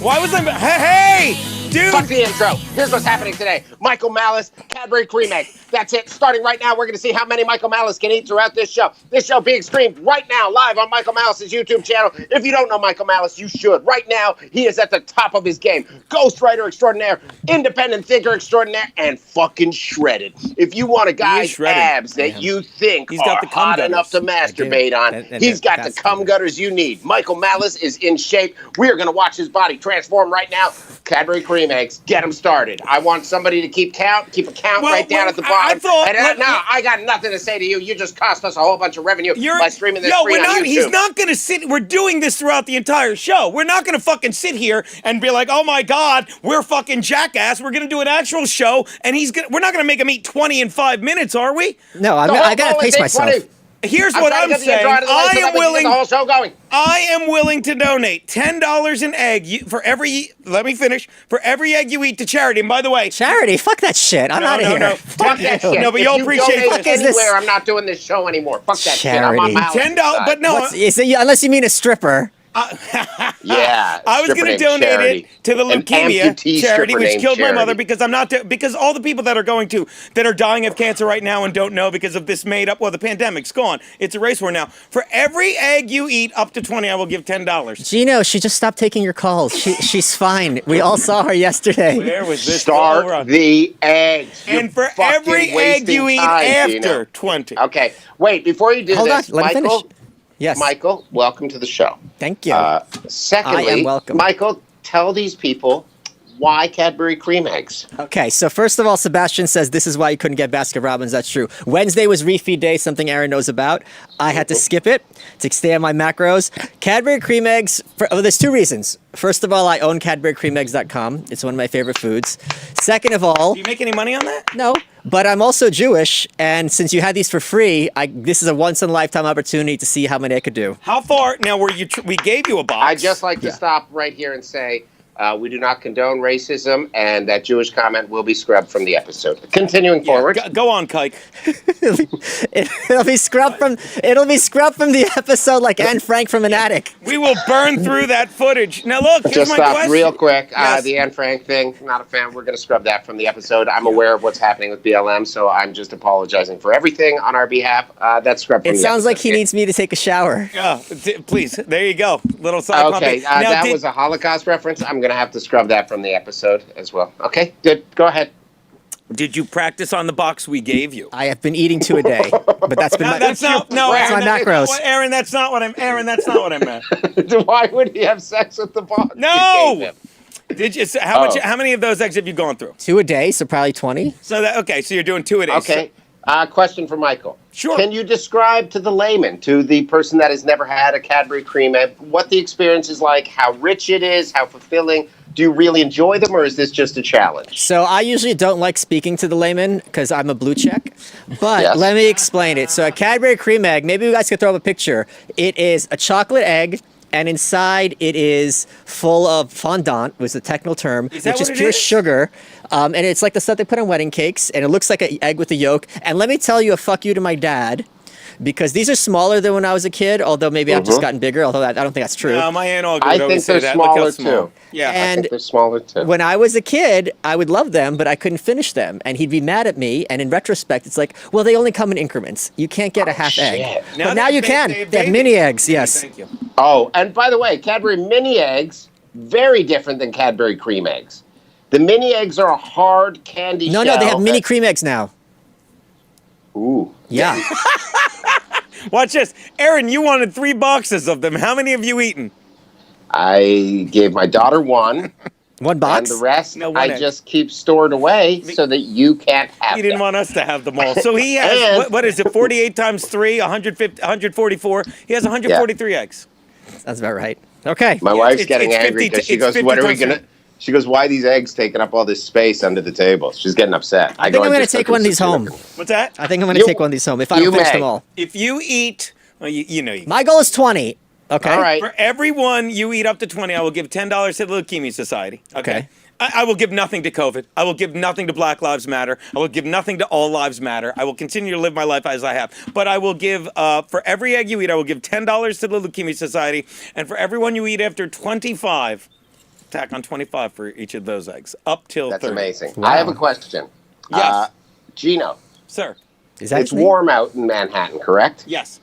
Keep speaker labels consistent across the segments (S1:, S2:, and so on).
S1: Why was I? Hey, dude!
S2: Fuck the intro. Here's what's happening today. Michael Malice, Cadbury Creme Eggs. That's it. Starting right now, we're going to see how many Michael Malice can eat throughout this show. This show being streamed right now live on Michael Malice's YouTube channel. If you don't know Michael Malice, you should. Right now, he is at the top of his game. Ghostwriter extraordinaire, independent thinker extraordinaire, and fucking shredded. If you want a guy's abs that you think
S1: He's got
S2: are
S1: the cum
S2: hot
S1: gutters.
S2: enough to masturbate on, he's got the cum gutters you need. Michael Malice is in shape. We are going to watch his body transform right now. Cadbury Creme Eggs, get him started. I want somebody to keep a count right down at the bottom. I got nothing to say to you. You just cost us a whole bunch of revenue by streaming this free on YouTube.
S1: He's not going to sit. We're doing this throughout the entire show. We're not going to fucking sit here and be like, oh my God, we're fucking jackass. We're going to do an actual show, and we're not going to make him eat 20 in 5 minutes, are we?
S3: No, I got to pace myself.
S2: 20.
S1: Here's what I'm saying. I am willing to donate $10 an egg for every. Let me finish. For every egg you eat to charity. And by the way,
S3: charity. Fuck that shit. I'm out of here.
S2: No. Fuck that shit.
S1: No, but you'll appreciate
S2: this. Anywhere, I'm not doing this show anymore. Fuck that
S3: charity.
S2: shit. I'm on
S1: $10, but no.
S3: Unless you mean a stripper.
S2: Yeah,
S1: I was going to donate it to the leukemia charity, which killed my mother because because all the people that are dying of cancer right now and don't know because of this the pandemic's gone. It's a race war now. For every egg you eat up to 20, I will give $10.
S3: Gino, she just stopped taking your calls. She's fine. We all saw her yesterday.
S1: Where was this?
S2: Start the eggs.
S1: And for every egg you eat after 20.
S2: Okay, wait, before you do this,
S3: let me finish. Yes.
S2: Michael, welcome to the show.
S3: Thank you.
S2: Secondly,
S3: I am welcome.
S2: Michael, tell these people why Cadbury Creme Eggs.
S3: Okay, so first of all, Sebastian says this is why you couldn't get Baskin Robbins. That's true. Wednesday was refeed day, something Aaron knows about. I had to skip it to stay on my macros. Cadbury Creme Eggs, there's two reasons. First of all, I own CadburyCremeEggs.com. It's one of my favorite foods. Second of all...
S1: Do you make any money on that?
S3: No. But I'm also Jewish, and since you had these for free, this is a once-in-a-lifetime opportunity to see how many I could do.
S1: How far... Now, we gave you a box.
S2: I'd just like to stop right here and say... we do not condone racism, and that Jewish comment will be scrubbed from the episode. Continuing forward.
S1: Go on, Kike.
S3: It'll be scrubbed from the episode like Anne Frank from an attic.
S1: We will burn through that footage. Now look, here's
S2: just
S1: my
S2: stop
S1: question.
S2: real quick.
S1: Yes.
S2: The Anne Frank thing, not a fan. We're going to scrub that from the episode. I'm aware of what's happening with BLM, so I'm just apologizing for everything on our behalf. That's scrubbed from the episode.
S3: It sounds like he needs me to take a shower.
S1: Yeah, please. There you go. Little side
S2: Okay, that was a Holocaust reference. I'm going to have to scrub that from the episode as well. Okay, good. Go ahead.
S1: Did you practice on the box we gave you?
S3: I have been eating 2 a day, but that's been
S1: that's my macros. Aaron, that's not what I meant.
S2: Why would he have sex with the box?
S1: No. Did you? How many of those eggs have you gone through?
S3: 2 a day, so probably 20.
S1: So you're doing 2 a day.
S2: Okay. Question for Michael.
S1: Sure.
S2: Can you describe to the layman, to the person that has never had a Cadbury Creme Egg, what the experience is like, how rich it is, how fulfilling? Do you really enjoy them, or is this just a challenge?
S3: So I usually don't like speaking to the layman because I'm a blue check, but Let me explain it. So a Cadbury Creme Egg, maybe you guys could throw up a picture. It is a chocolate egg, and inside it is full of fondant, was the technical term, which is pure sugar. And it's like the stuff they put on wedding cakes, and it looks like an egg with a yolk. And let me tell you a fuck you to my dad, because these are smaller than when I was a kid, although maybe I've just gotten bigger, although I don't think that's true.
S1: No, my aunt all
S2: I think they're smaller too.
S1: Yeah,
S2: I think they're smaller too.
S3: When I was a kid, I would love them, but I couldn't finish them. And he'd be mad at me. And in retrospect, it's like, well, they only come in increments. You can't get a half egg. But now you can. They have mini eggs, yes.
S1: Thank you.
S2: Oh, and by the way, Cadbury mini eggs, very different than Cadbury Creme Eggs. The mini eggs are a hard candy shell.
S3: No, they have mini cream eggs now.
S2: Ooh.
S3: Yeah.
S1: Watch this. Aaron, you wanted 3 boxes of them. How many have you eaten?
S2: I gave my daughter 1.
S3: 1 box?
S2: And the rest I just keep stored away so that you can't have
S1: He didn't want us to have them all. So he has, what is it, 48 times 3, 144. He has 143 eggs.
S3: That's about right. Okay.
S2: My wife's getting angry because she goes, what are we going to... She goes, why are these eggs taking up all this space under the table? She's getting upset.
S3: I think I'm going to take one of these home.
S1: What's that?
S3: I think I'm going to take one of these home if I don't finish them all.
S1: If you eat, well, you know.
S3: My goal is 20. Okay.
S2: All right.
S1: For every one you eat up to 20, I will give $10 to the Leukemia Society. Okay. I will give nothing to COVID. I will give nothing to Black Lives Matter. I will give nothing to All Lives Matter. I will continue to live my life as I have. But I will give, for every egg you eat, I will give $10 to the Leukemia Society. And for every one you eat after 25, tack on 25 for each of those eggs, up till
S2: That's
S1: 30.
S2: amazing.
S3: Wow.
S2: I have a question.
S1: Yes.
S2: Gino,
S1: Sir.
S3: Is that
S2: it's warm out in Manhattan, correct?
S1: Yes.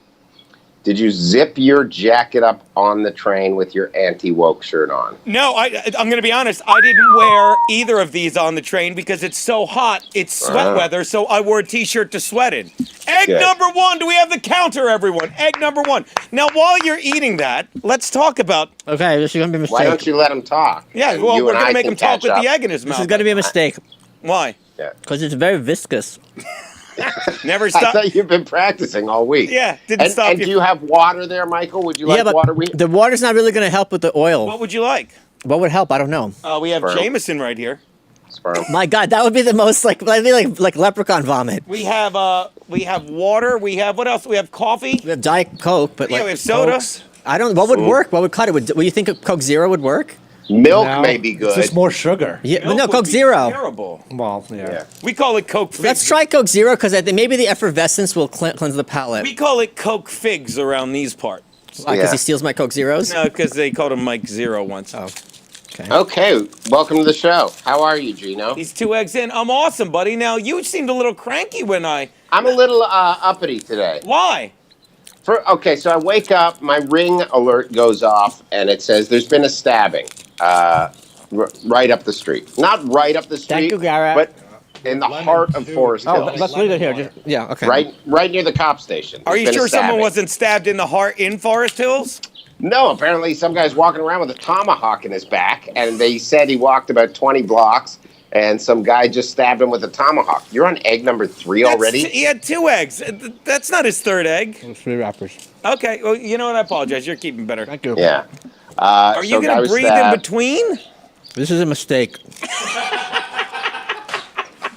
S2: Did you zip your jacket up on the train with your anti-woke shirt on?
S1: No, I'm going to be honest. I didn't wear either of these on the train because it's so hot. It's sweat weather, so I wore a T-shirt to sweat in. Egg number 1. Do we have the counter, everyone? Egg number 1. Now, while you're eating that, let's talk about...
S3: Okay, this is going to be a mistake.
S2: Why don't you let him talk?
S1: Yeah, well, we're going to make him talk with the egg in his mouth.
S3: This is going to be a mistake.
S1: Why?
S3: Because it's very viscous.
S1: Never
S2: I
S1: stop.
S2: thought you've been practicing all week.
S1: Yeah, didn't stop
S2: and
S1: you.
S2: do you have water there, Michael? Would you like
S3: but
S2: water?
S3: the water's not really going to help with the oil.
S1: What would you like?
S3: What would help? I don't know.
S1: We have
S2: Sperm.
S1: Jameson right here.
S2: Sperm.
S3: My God, that would be the most that'd be like leprechaun vomit.
S1: We have water. We have what else? We have coffee.
S3: We have Diet Coke, but
S1: Yeah, we have soda.
S3: Cokes. I don't. What would work? What would cut it? Would you think a Coke Zero would work?
S2: Milk may be
S4: It's
S2: good.
S4: just more sugar.
S3: Yeah, but
S1: Milk
S3: no,
S1: would
S3: Coke
S1: be
S3: Zero.
S1: Terrible.
S4: Well, yeah.
S1: We call it Coke Figs.
S3: Let's try Coke Zero because maybe the effervescence will cleanse the palate.
S1: We call it Coke Figs around these parts.
S3: Why? Because he steals my Coke Zeros?
S1: No, because they called him Mike Zero once.
S3: Oh. Okay.
S2: Okay, welcome to the show. How are you, Gino?
S1: He's 2 eggs in. I'm awesome, buddy. Now, you seemed a little cranky when
S2: I'm a little uppity today.
S1: Why?
S2: Okay, so I wake up, my Ring alert goes off, and it says there's been a stabbing right up the street. Not right up the street,
S3: Thank you, Garrett.
S2: but in the heart of Forest
S3: Oh,
S2: Hills.
S3: let's leave it here. Yeah, okay.
S2: Right near the cop station.
S1: Are
S2: There's
S1: you
S2: been a
S1: sure someone
S2: stabbing.
S1: wasn't stabbed in the heart in Forest Hills?
S2: No, apparently some guy's walking around with a tomahawk in his back, and they said he walked about 20 blocks, and some guy just stabbed him with a tomahawk. You're on egg number 3 already?
S1: He had 2 eggs. That's not his 3rd egg.
S4: 3 wrappers.
S1: Okay, well, you know what? I apologize. You're keeping better.
S4: Thank you.
S2: Yeah.
S1: Are you going to breathe in between?
S3: This is a mistake.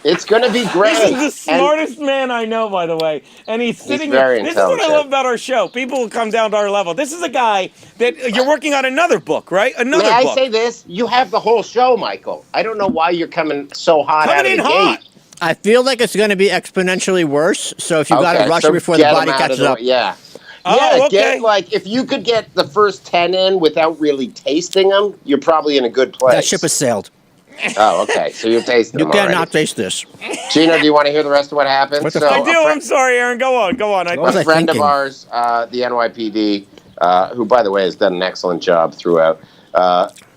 S2: It's going to be great.
S1: This is the smartest man I know, by the way. And he's sitting
S2: very
S1: here. This is what I
S2: intelligent.
S1: love about our show. People will come down to our level. This is a guy that you're working on another book, right? Another
S2: May
S1: book.
S2: I say this? You have the whole show, Michael. I don't know why you're coming so hot out of
S1: Coming in
S2: the
S1: hot.
S2: gate.
S3: I feel like it's going to be exponentially worse. So if you got to rush
S2: so
S3: it before the
S2: get
S3: body
S2: 'em out of
S3: catches
S2: the
S3: up.
S2: way. Yeah.
S1: Oh, okay.
S2: Get, like, if you could get the first 10 in without really tasting them, you're probably in a good place.
S3: That ship has sailed.
S2: Oh, okay. So you're tasting
S3: You
S2: them
S3: cannot
S2: already.
S3: taste this.
S2: Gino, do you want to hear the rest of what happened?
S3: What the
S2: So
S3: fuck?
S1: I do. I'm sorry, Aaron. Go on. Go on.
S3: What was
S2: A
S3: I
S2: friend
S3: thinking?
S2: of ours, the NYPD, who, by the way, has done an excellent job throughout,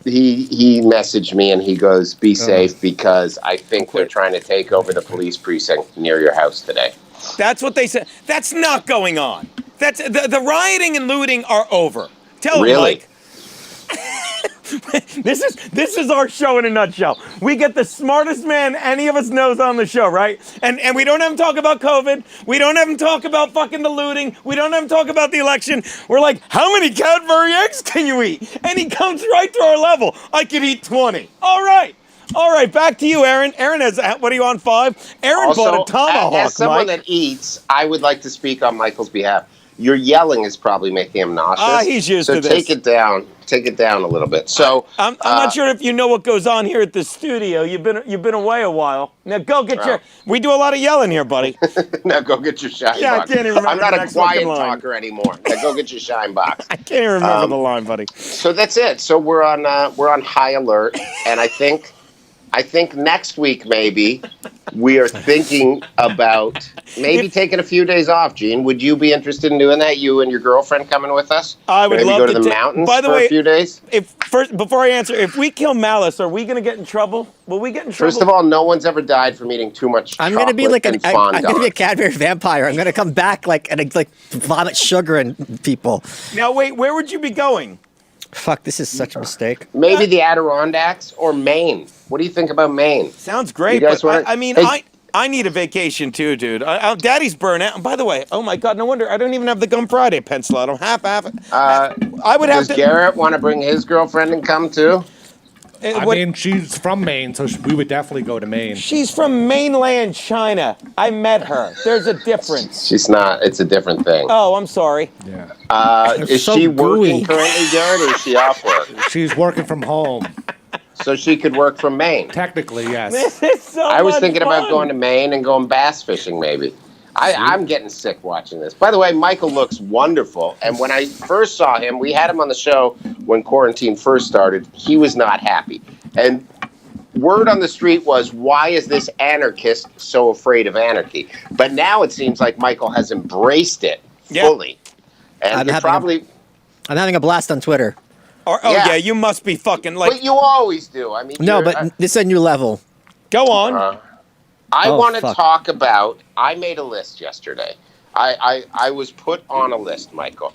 S2: he messaged me and he goes, be safe because I think they're trying to take over the police precinct near your house today.
S1: That's what they said. That's not going on. That's the rioting and looting are over. Tell him,
S2: Really?
S1: Mike. This is our show in a nutshell. We get the smartest man any of us knows on the show, right? And we don't have him talk about COVID. We don't have him talk about fucking the looting. We don't have him talk about the election. We're like, how many Cadbury eggs can you eat? And he comes right to our level. I could eat 20. All right. All right, back to you, Aaron. Aaron has, what are you on, 5? Aaron
S2: Also,
S1: bought a tomahawk,
S2: as someone
S1: Mike.
S2: that eats, I would like to speak on Michael's behalf. Your yelling is probably making him nauseous.
S1: He's used to this.
S2: So take it down. Take it down a little bit. So
S1: I'm not sure if you know what goes on here at the studio. You've been away a while. Now go get your. We do a lot of yelling here, buddy.
S2: now go get your shine
S1: Yeah, I
S2: box.
S1: can't even remember
S2: I'm not
S1: the
S2: a
S1: next
S2: quiet
S1: fucking line.
S2: talker anymore. Now go get your shine box.
S1: I can't even remember the line, buddy.
S2: So that's it. So we're on high alert, and I think next week maybe we are thinking about maybe taking a few days off. Gene, would you be interested in doing that? You and your girlfriend coming with us?
S1: I would
S2: maybe
S1: love
S2: go to
S1: to
S2: the
S1: ta-
S2: mountains
S1: By the
S2: for
S1: way,
S2: a few days.
S1: Before I answer, if we kill Malice, are we gonna get in trouble? Will we get in trouble?
S2: First of all, no one's ever died from eating too much
S3: I'm
S2: chocolate
S3: gonna be like
S2: and
S3: I'm
S2: fondant.
S3: gonna be a Cadbury vampire. I'm gonna come back and vomit sugar and people.
S1: Now wait, where would you be going?
S3: Fuck, this is such a mistake.
S2: Maybe the Adirondacks or Maine. What do you think about Maine?
S1: Sounds great,
S2: You guys
S1: but
S2: wanna-
S1: I mean,
S2: Hey.
S1: I need a vacation too, dude. Daddy's burnt out. And by the way, oh my God, no wonder I don't even have the Gum Friday pencil out. I'm half. I would have
S2: Does
S1: to.
S2: Garrett want to bring his girlfriend and come too?
S4: I mean, she's from Maine, so we would definitely go to Maine.
S1: She's from mainland China. I met her. There's a difference.
S2: She's not. It's a different thing.
S1: Oh, I'm sorry.
S4: Yeah.
S2: Is
S3: so
S2: she
S3: gooey.
S2: working currently, Garrett, or is she off work?
S4: She's working from home.
S2: So she could work from Maine.
S4: Technically, yes.
S1: This is so
S2: I was
S1: much
S2: thinking about
S1: fun.
S2: going to Maine and going bass fishing, maybe. I'm getting sick watching this. By the way, Michael looks wonderful. And when I first saw him, we had him on the show when quarantine first started, he was not happy. And word on the street was, why is this anarchist so afraid of anarchy? But now it seems like Michael has embraced it fully. And
S3: I'm having a blast on Twitter.
S1: You must be fucking like...
S2: But you always do. I mean,
S3: no, but this is a new level.
S1: Go on.
S2: I want to talk about... I made a list yesterday. I was put on a list, Michael.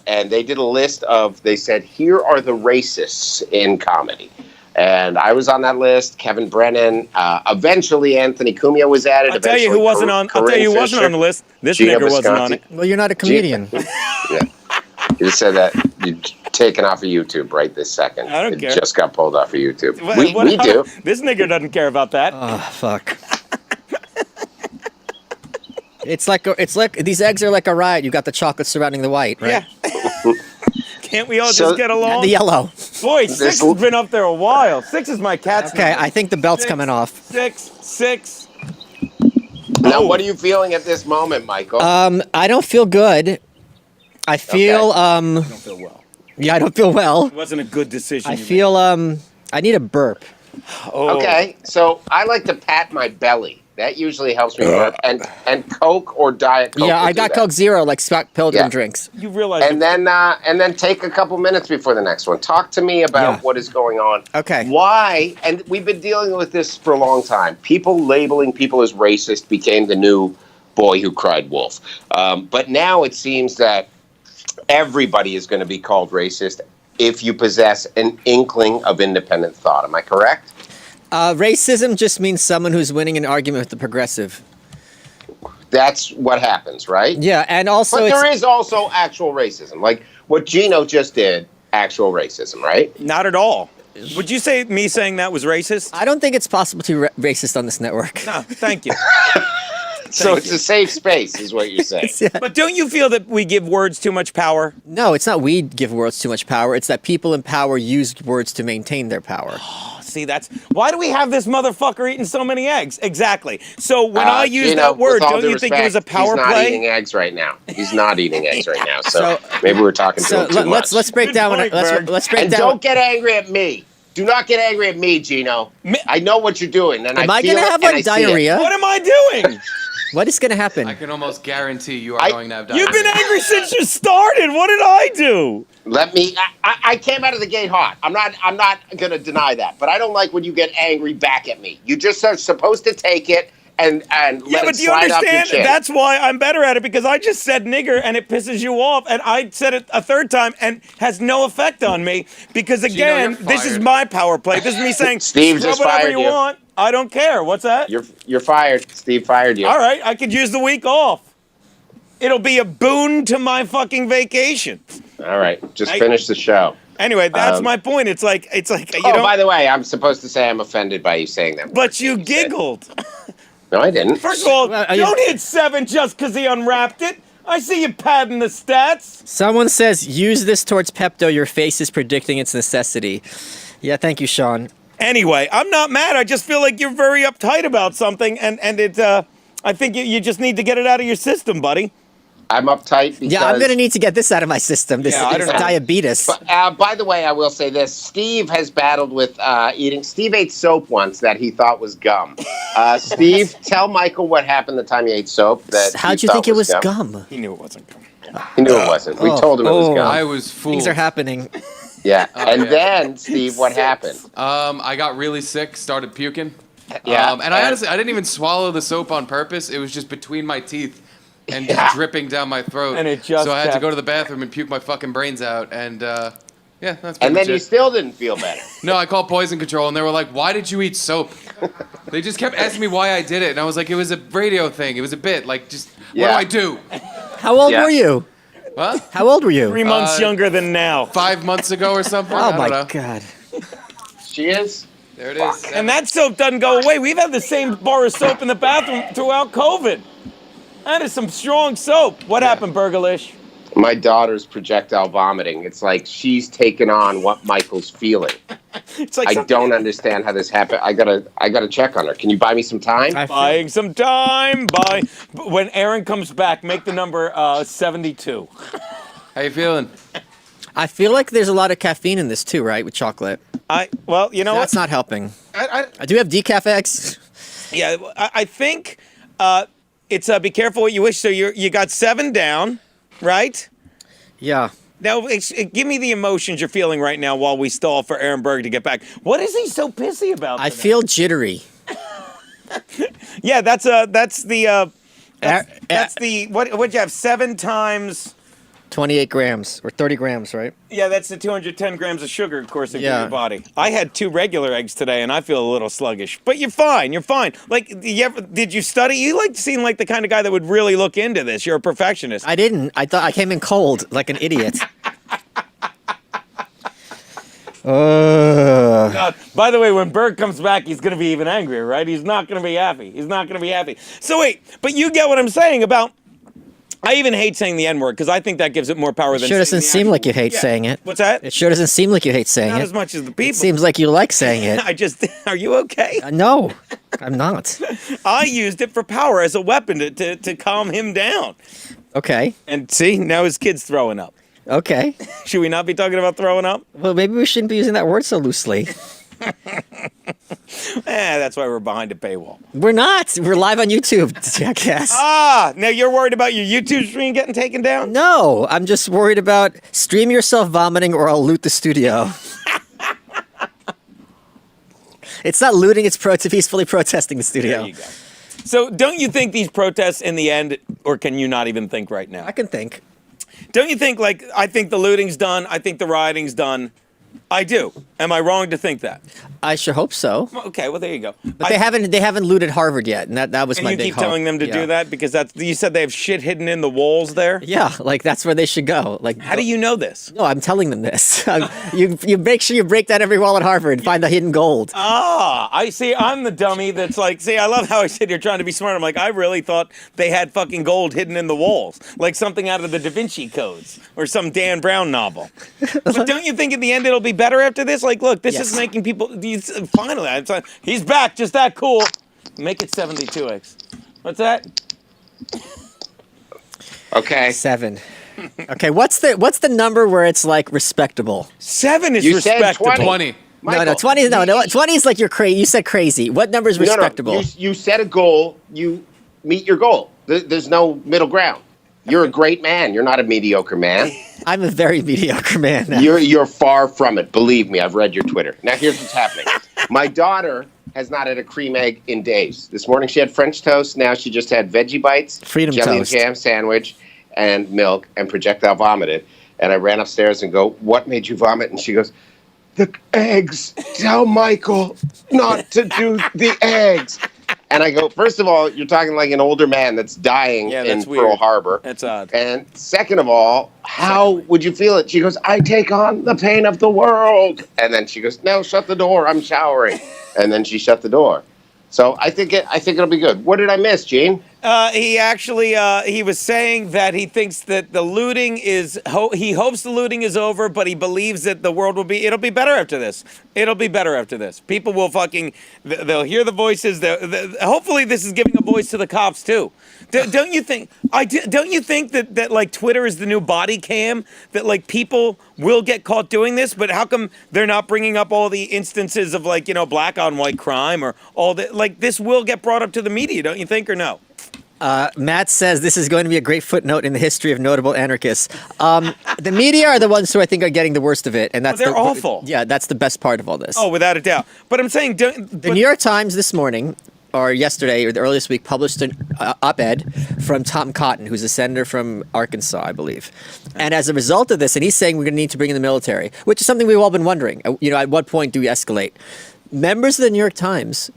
S2: And they did a list of... They said, here are the racists in comedy. And I was on that list. Kevin Brennan. Eventually, Anthony Cumia was added.
S1: I'll tell you who wasn't on the list. This nigger wasn't on it.
S3: Well, you're not a comedian.
S2: Yeah. You just said that. You're taken off of YouTube right this second.
S1: I don't care.
S2: It just got pulled off of YouTube. We do.
S1: This nigger doesn't care about that.
S3: Oh, fuck. It's like these eggs are like a riot. You got the chocolate surrounding the white, right?
S1: Yeah. Can't we all just get along?
S3: And the yellow.
S1: Boy, 6 has been up there a while. 6 is my cat's
S3: Okay,
S1: number.
S3: I think the belt's coming off.
S1: 6.
S2: Now, what are you feeling at this moment, Michael?
S3: I don't feel good. I feel
S1: I don't feel well.
S3: Yeah, I don't feel well.
S1: It wasn't a good decision.
S3: I feel I need a burp.
S2: Oh. Okay, so I like to pat my belly. That usually helps me burp. And Coke or Diet Coke.
S3: Yeah, I got Coke Zero, like Scott Pilgrim drinks.
S1: You realize,
S2: and then take a couple minutes before the next one. Talk to me about what is going on.
S3: Okay.
S2: Why? And we've been dealing with this for a long time. People labeling people as racist became the new boy who cried wolf. But now it seems that everybody is going to be called racist if you possess an inkling of independent thought. Am I correct?
S3: Racism just means someone who's winning an argument with the progressive.
S2: That's what happens, right?
S3: Yeah, and also...
S2: But there is also actual racism. Like what Gino just did, actual racism, right?
S1: Not at all. Would you say me saying that was racist?
S3: I don't think it's possible to be racist on this network.
S1: No, thank you.
S2: So it's a safe space, is what you're saying.
S1: But don't you feel that we give words too much power?
S3: No, it's not we give words too much power. It's that people in power use words to maintain their power.
S1: See, that's... Why do we have this motherfucker eating so many eggs? Exactly. So when I use that word, don't you think it was a power play?
S2: He's not eating eggs right now. He's not eating eggs right now. So maybe we're talking to him too much.
S3: Let's break down... Let's break down...
S2: Don't get angry at me. Do not get angry at me, Gino. I know what you're doing, and
S3: am I going to have like diarrhea?
S1: What am I doing?
S3: What is going to happen?
S5: I can almost guarantee you are going to have diarrhea.
S1: You've been angry since you started. What did I do?
S2: I came out of the gate hot. I'm not going to deny that. But I don't like when you get angry back at me. You just are supposed to take it and let it slide up your chin.
S1: That's why I'm better at it, because I just said nigger and it pisses you off, and I said it a third time and has no effect on me, because again,
S5: Gino,
S1: this is my power play. This is me saying,
S2: Steve just
S1: whatever
S2: fired
S1: you want. I don't care. What's that?
S2: You're fired. Steve fired you.
S1: All right, I could use the week off. It'll be a boon to my fucking vacation.
S2: All right, just finish the show.
S1: Anyway, that's my point. It's like you
S2: by the way, I'm supposed to say I'm offended by you saying that.
S1: But you giggled.
S2: No, I didn't.
S1: First of all, don't hit 7 just because he unwrapped it. I see you padding the stats.
S3: Someone says, use this towards Pepto. Your face is predicting its necessity. Yeah, thank you, Sean.
S1: Anyway, I'm not mad. I just feel like you're very uptight about something, and it. I think you just need to get it out of your system, buddy.
S2: I'm uptight because...
S3: Yeah, I'm going to need to get this out of my system. This is diabetes.
S2: But, by the way, I will say this. Steve has battled with eating... Steve ate soap once that he thought was gum. Steve, tell Michael what happened the time he ate soap.
S3: How'd you think it was gum?
S1: He knew it wasn't gum.
S2: He knew it wasn't. We told him it was gum.
S5: I was fooled.
S3: Things are happening.
S2: Yeah, then, Steve, what happened?
S5: I got really sick, started puking.
S2: Yeah.
S5: And I honestly, I didn't even swallow the soap on purpose. It was just between my teeth and just dripping down my throat.
S1: And it just
S5: so I had to go to the bathroom and puke my fucking brains out. And that's pretty
S2: And then
S5: much
S2: you
S5: it.
S2: still didn't feel better.
S5: No, I called poison control, and they were like, "Why did you eat soap?" They just kept asking me why I did it, and I was like, "It was a radio thing. It was a bit. Like, just what do I do?"
S3: How old were you?
S5: What?
S3: How old were you?
S1: 3 months younger than now.
S5: 5 months ago or something.
S3: Oh,
S5: I
S3: my
S5: don't know.
S3: God.
S2: She is?
S5: There it is.
S1: And that soap doesn't go away. We've had the same bar of soap in the bathroom throughout COVID. That is some strong soap. What happened, Burgalish?
S2: My daughter's projectile vomiting. It's like she's taken on what Michael's feeling.
S1: It's like
S2: I don't understand how this happened. I gotta check on her. Can you buy me some time?
S1: Buying some time. When Aaron comes back, make the number 72.
S5: How you feeling?
S3: I feel like there's a lot of caffeine in this too, right? With chocolate.
S1: Well, you know
S3: That's
S1: what?
S3: not helping.
S1: I
S3: Do you have decaf eggs?
S1: Yeah, I think it's be careful what you wish. So you got 7 down, right?
S3: Yeah.
S1: Now, give me the emotions you're feeling right now while we stall for Aaron Berg to get back. What is he so pissy about?
S3: I feel jittery.
S1: Yeah, that's the what'd you have 7 times
S3: 28 grams or 30 grams, right?
S1: Yeah, that's the 210 grams of sugar, of course, in your body. I had 2 regular eggs today, and I feel a little sluggish. But you're fine. You're fine. Like, did you study? You seem like the kind of guy that would really look into this. You're a perfectionist.
S3: I didn't. I thought I came in cold, like an idiot.
S1: By the way, when Berg comes back, he's going to be even angrier, right? He's not going to be happy. He's not going to be happy. So wait, but you get what I'm saying about... I even hate saying the N-word because I think that gives it more power than
S3: It sure doesn't seem like you hate saying it.
S1: What's that?
S3: It sure doesn't seem like you hate saying it.
S1: Not as much as the people.
S3: It seems like you like saying it.
S1: Are you okay?
S3: No, I'm not.
S1: I used it for power as a weapon to calm him down.
S3: Okay.
S1: And see, now his kid's throwing up.
S3: Okay.
S1: Should we not be talking about throwing up?
S3: Well, maybe we shouldn't be using that word so loosely.
S1: That's why we're behind a paywall.
S3: We're not. We're live on YouTube, jackass.
S1: Now you're worried about your YouTube stream getting taken down?
S3: No, I'm just worried about stream yourself vomiting or I'll loot the studio. It's not looting, it's peacefully protesting the studio.
S1: There you go. So don't you think these protests in the end, or can you not even think right now?
S3: I can think.
S1: Don't you think, I think the looting's done, I think the rioting's done. I do. Am I wrong to think that?
S3: I sure hope so.
S1: Okay, well there you go.
S3: But they haven't looted Harvard yet, and that was my big hope.
S1: And you keep telling them to do that because you said they have shit hidden in the walls there?
S3: Yeah, that's where they should go.
S1: How do you know this?
S3: No, I'm telling them this. You make sure you break down every wall at Harvard and find the hidden gold.
S1: I see. I'm the dummy that's I love how I said you're trying to be smart. I'm like, I really thought they had fucking gold hidden in the walls, like something out of the Da Vinci Codes or some Dan Brown novel. But don't you think in the end it'll be better after this? Look, this is making people. Finally, he's back. Just that cool. Make it 72x. What's that?
S2: Okay.
S3: 7. Okay, what's the number where it's respectable?
S1: 7 is
S2: you said
S1: respectable.
S5: 20.
S3: No, 20 is 20 is like you're crazy. You said crazy. What number is respectable?
S2: No. You set a goal. You meet your goal. There's no middle ground. You're a great man. You're not a mediocre man.
S3: I'm a very mediocre man now.
S2: You're far from it. Believe me, I've read your Twitter. Now here's what's happening. My daughter has not had a cream egg in days. This morning she had French toast. Now she just had veggie bites,
S3: Freedom
S2: jelly
S3: toast,
S2: and jam sandwich, and milk, and projectile vomited. And I ran upstairs and go, "What made you vomit?" And she goes, "The eggs. Tell Michael not to do the eggs." And I go, first of all, you're talking like an older man that's dying in Pearl Harbor.
S1: That's odd.
S2: And second of all, how would you feel it? She goes, "I take on the pain of the world." And then she goes, "No, shut the door. I'm showering." And then she shut the door. So I think it'll be good. What did I miss, Gene?
S1: He actually he was saying that he thinks that the looting is he hopes the looting is over, but he believes that the world it'll be better after this. It'll be better after this. People will they'll hear the voices. Hopefully this is giving a voice to the cops too. Don't you think? Don't you think that Twitter is the new body cam? That people will get caught doing this, but how come they're not bringing up all the instances of black on white crime or all that? This will get brought up to the media, don't you think, or no?
S3: Matt says this is going to be a great footnote in the history of notable anarchists. The media are the ones who I think are getting the worst of it, and
S1: they're awful.
S3: Yeah, that's the best part of all this.
S1: Oh, without a doubt. But I'm saying,
S3: the New York Times this morning, or yesterday, or the earliest week, published an op-ed from Tom Cotton, who's a senator from Arkansas, I believe. And as a result of this, and he's saying we're going to need to bring in the military, which is something we've all been wondering. At what point do we escalate? Members of the New York Times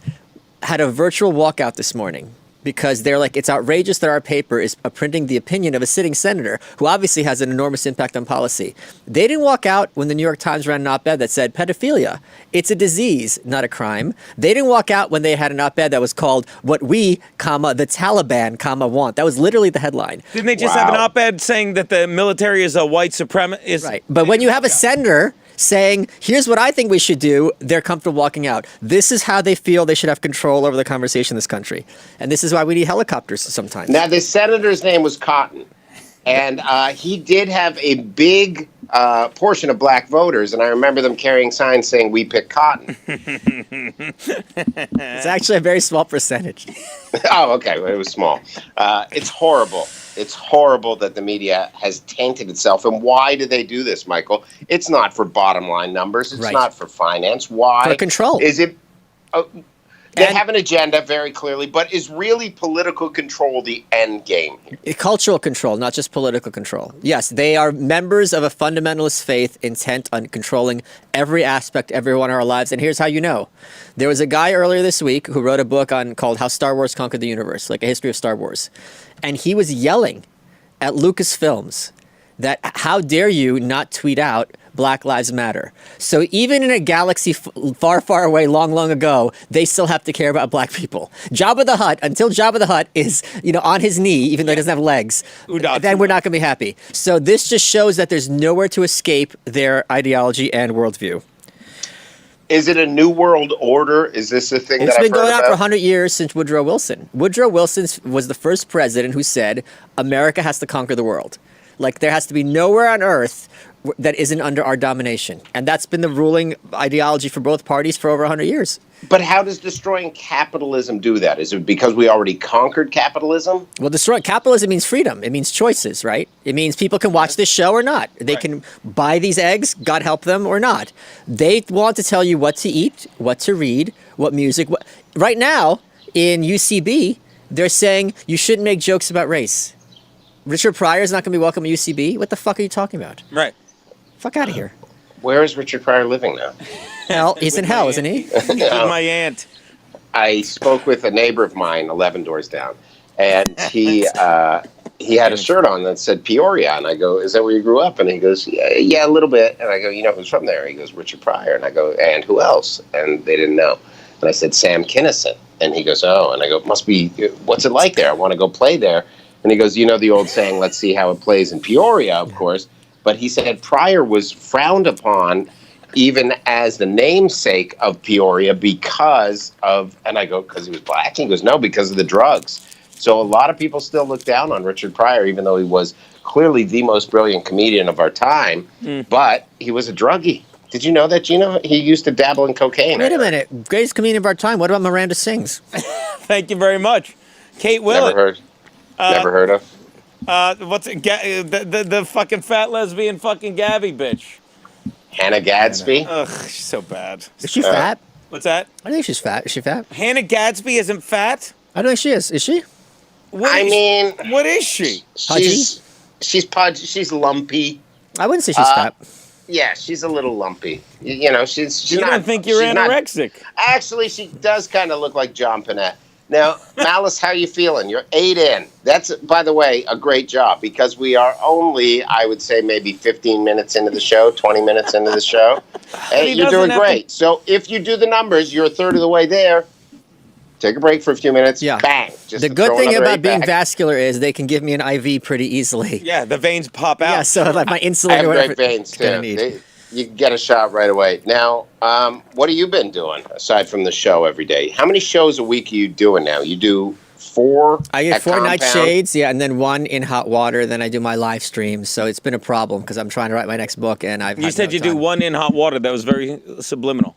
S3: had a virtual walkout this morning because they're like, it's outrageous that our paper is printing the opinion of a sitting senator who obviously has an enormous impact on policy. They didn't walk out when the New York Times ran an op-ed that said pedophilia. It's a disease, not a crime. They didn't walk out when they had an op-ed that was called what we, the Taliban, want. That was literally the headline.
S1: Didn't they just have an op-ed saying that the military is a white supremacist?
S3: Right. But when you have a senator saying, here's what I think we should do, they're comfortable walking out. This is how they feel they should have control over the conversation in this country. And this is why we need helicopters sometimes.
S2: Now, this senator's name was Cotton. And he did have a big portion of black voters, and I remember them carrying signs saying, "We pick cotton."
S3: It's actually a very small percentage.
S2: Oh, okay. Well, it was small. It's horrible. It's horrible that the media has tainted itself. And why do they do this, Michael? It's not for bottom line numbers. It's not for finance. Why?
S3: For control.
S2: Is it? They have an agenda very clearly, but is really political control the end game?
S3: Cultural control, not just political control. Yes, they are members of a fundamentalist faith intent on controlling every aspect, every one of our lives. And here's how you know. There was a guy earlier this week who wrote a book called How Star Wars Conquered the Universe, like a history of Star Wars. And he was yelling at Lucasfilms that how dare you not tweet out Black Lives Matter. So even in a galaxy far, far away, long, long ago, they still have to care about black people. Jabba the Hutt, until Jabba the Hutt is, on his knee, even though he doesn't have legs, then we're not going to be happy. So this just shows that there's nowhere to escape their ideology and worldview.
S2: Is it a new world order? Is this a thing
S3: it's
S2: that
S3: been going on
S2: about?
S3: for 100 years since Woodrow Wilson. Woodrow Wilson was the first president who said, America has to conquer the world. Like, there has to be nowhere on earth that isn't under our domination. And that's been the ruling ideology for both parties for over 100 years.
S2: But how does destroying capitalism do that? Is it because we already conquered capitalism?
S3: Well, destroying capitalism means freedom. It means choices, right? It means people can watch this show or not. They can buy these eggs, God help them, or not. They want to tell you what to eat, what to read, what music. Right now, in UCB, they're saying you shouldn't make jokes about race. Richard Pryor is not going to be welcome at UCB? What the fuck are you talking about?
S1: Right.
S3: Fuck out of here.
S2: Where is Richard Pryor living now?
S3: Hell, he's in hell, isn't he?
S1: With my aunt.
S2: I spoke with a neighbor of mine 11 doors down, and he had a shirt on that said Peoria, and I go, "Is that where you grew up?" And he goes, "Yeah, a little bit." And I go, "You know who's from there?" He goes, "Richard Pryor." And I go, "And who else?" And they didn't know. And I said, "Sam Kinison." And he goes, "Oh." And I go, "It must be. What's it like there? I want to go play there." And he goes, "You know the old saying, let's see how it plays in Peoria, of course." But he said Pryor was frowned upon even as the namesake of Peoria because of, and I go, because he was black? He goes, no, because of the drugs. So a lot of people still look down on Richard Pryor, even though he was clearly the most brilliant comedian of our time, but he was a druggie. Did you know that, Gino? He used to dabble in cocaine.
S3: Wait a minute. Greatest comedian of our time. What about Miranda Sings?
S1: Thank you very much. Kate Willett.
S2: Never heard of.
S1: What's it? The fucking fat lesbian fucking Gabby bitch.
S2: Hannah Gadsby.
S1: Ugh, she's so bad.
S3: Is she fat?
S1: What's that?
S3: I think she's fat. Is she fat?
S1: Hannah Gadsby isn't fat?
S3: I don't think she is. Is she?
S1: What is she?
S2: She's lumpy.
S3: I wouldn't say she's fat.
S2: Yeah, she's a little lumpy. You know, she's
S1: you
S2: not.
S1: don't think you're anorexic?
S2: Actually, she does kind of look like John Panette. Now, Malice, how you feeling? You're 8 in. That's, by the way, a great job because we are only, I would say, maybe 15 minutes into the show, 20 minutes into the show. Hey, you're doing great. So if you do the numbers, you're a third of the way there. Take a break for a few minutes. Yeah. Bang.
S3: Just the good thing about being vascular is they can give me an IV pretty easily.
S1: Yeah, the veins pop out.
S3: Yeah, so like my insulin
S2: I have
S3: or whatever.
S2: great veins, too. You can get a shot right away. Now, what have you been doing aside from the show every day? How many shows a week are you doing now? You do 4?
S3: I get 4 Nightshades, yeah, and then 1 in hot water. Then I do my live streams. So it's been a problem because I'm trying to write my next book, and I've.
S1: You said you do 1 in hot water. That was very subliminal.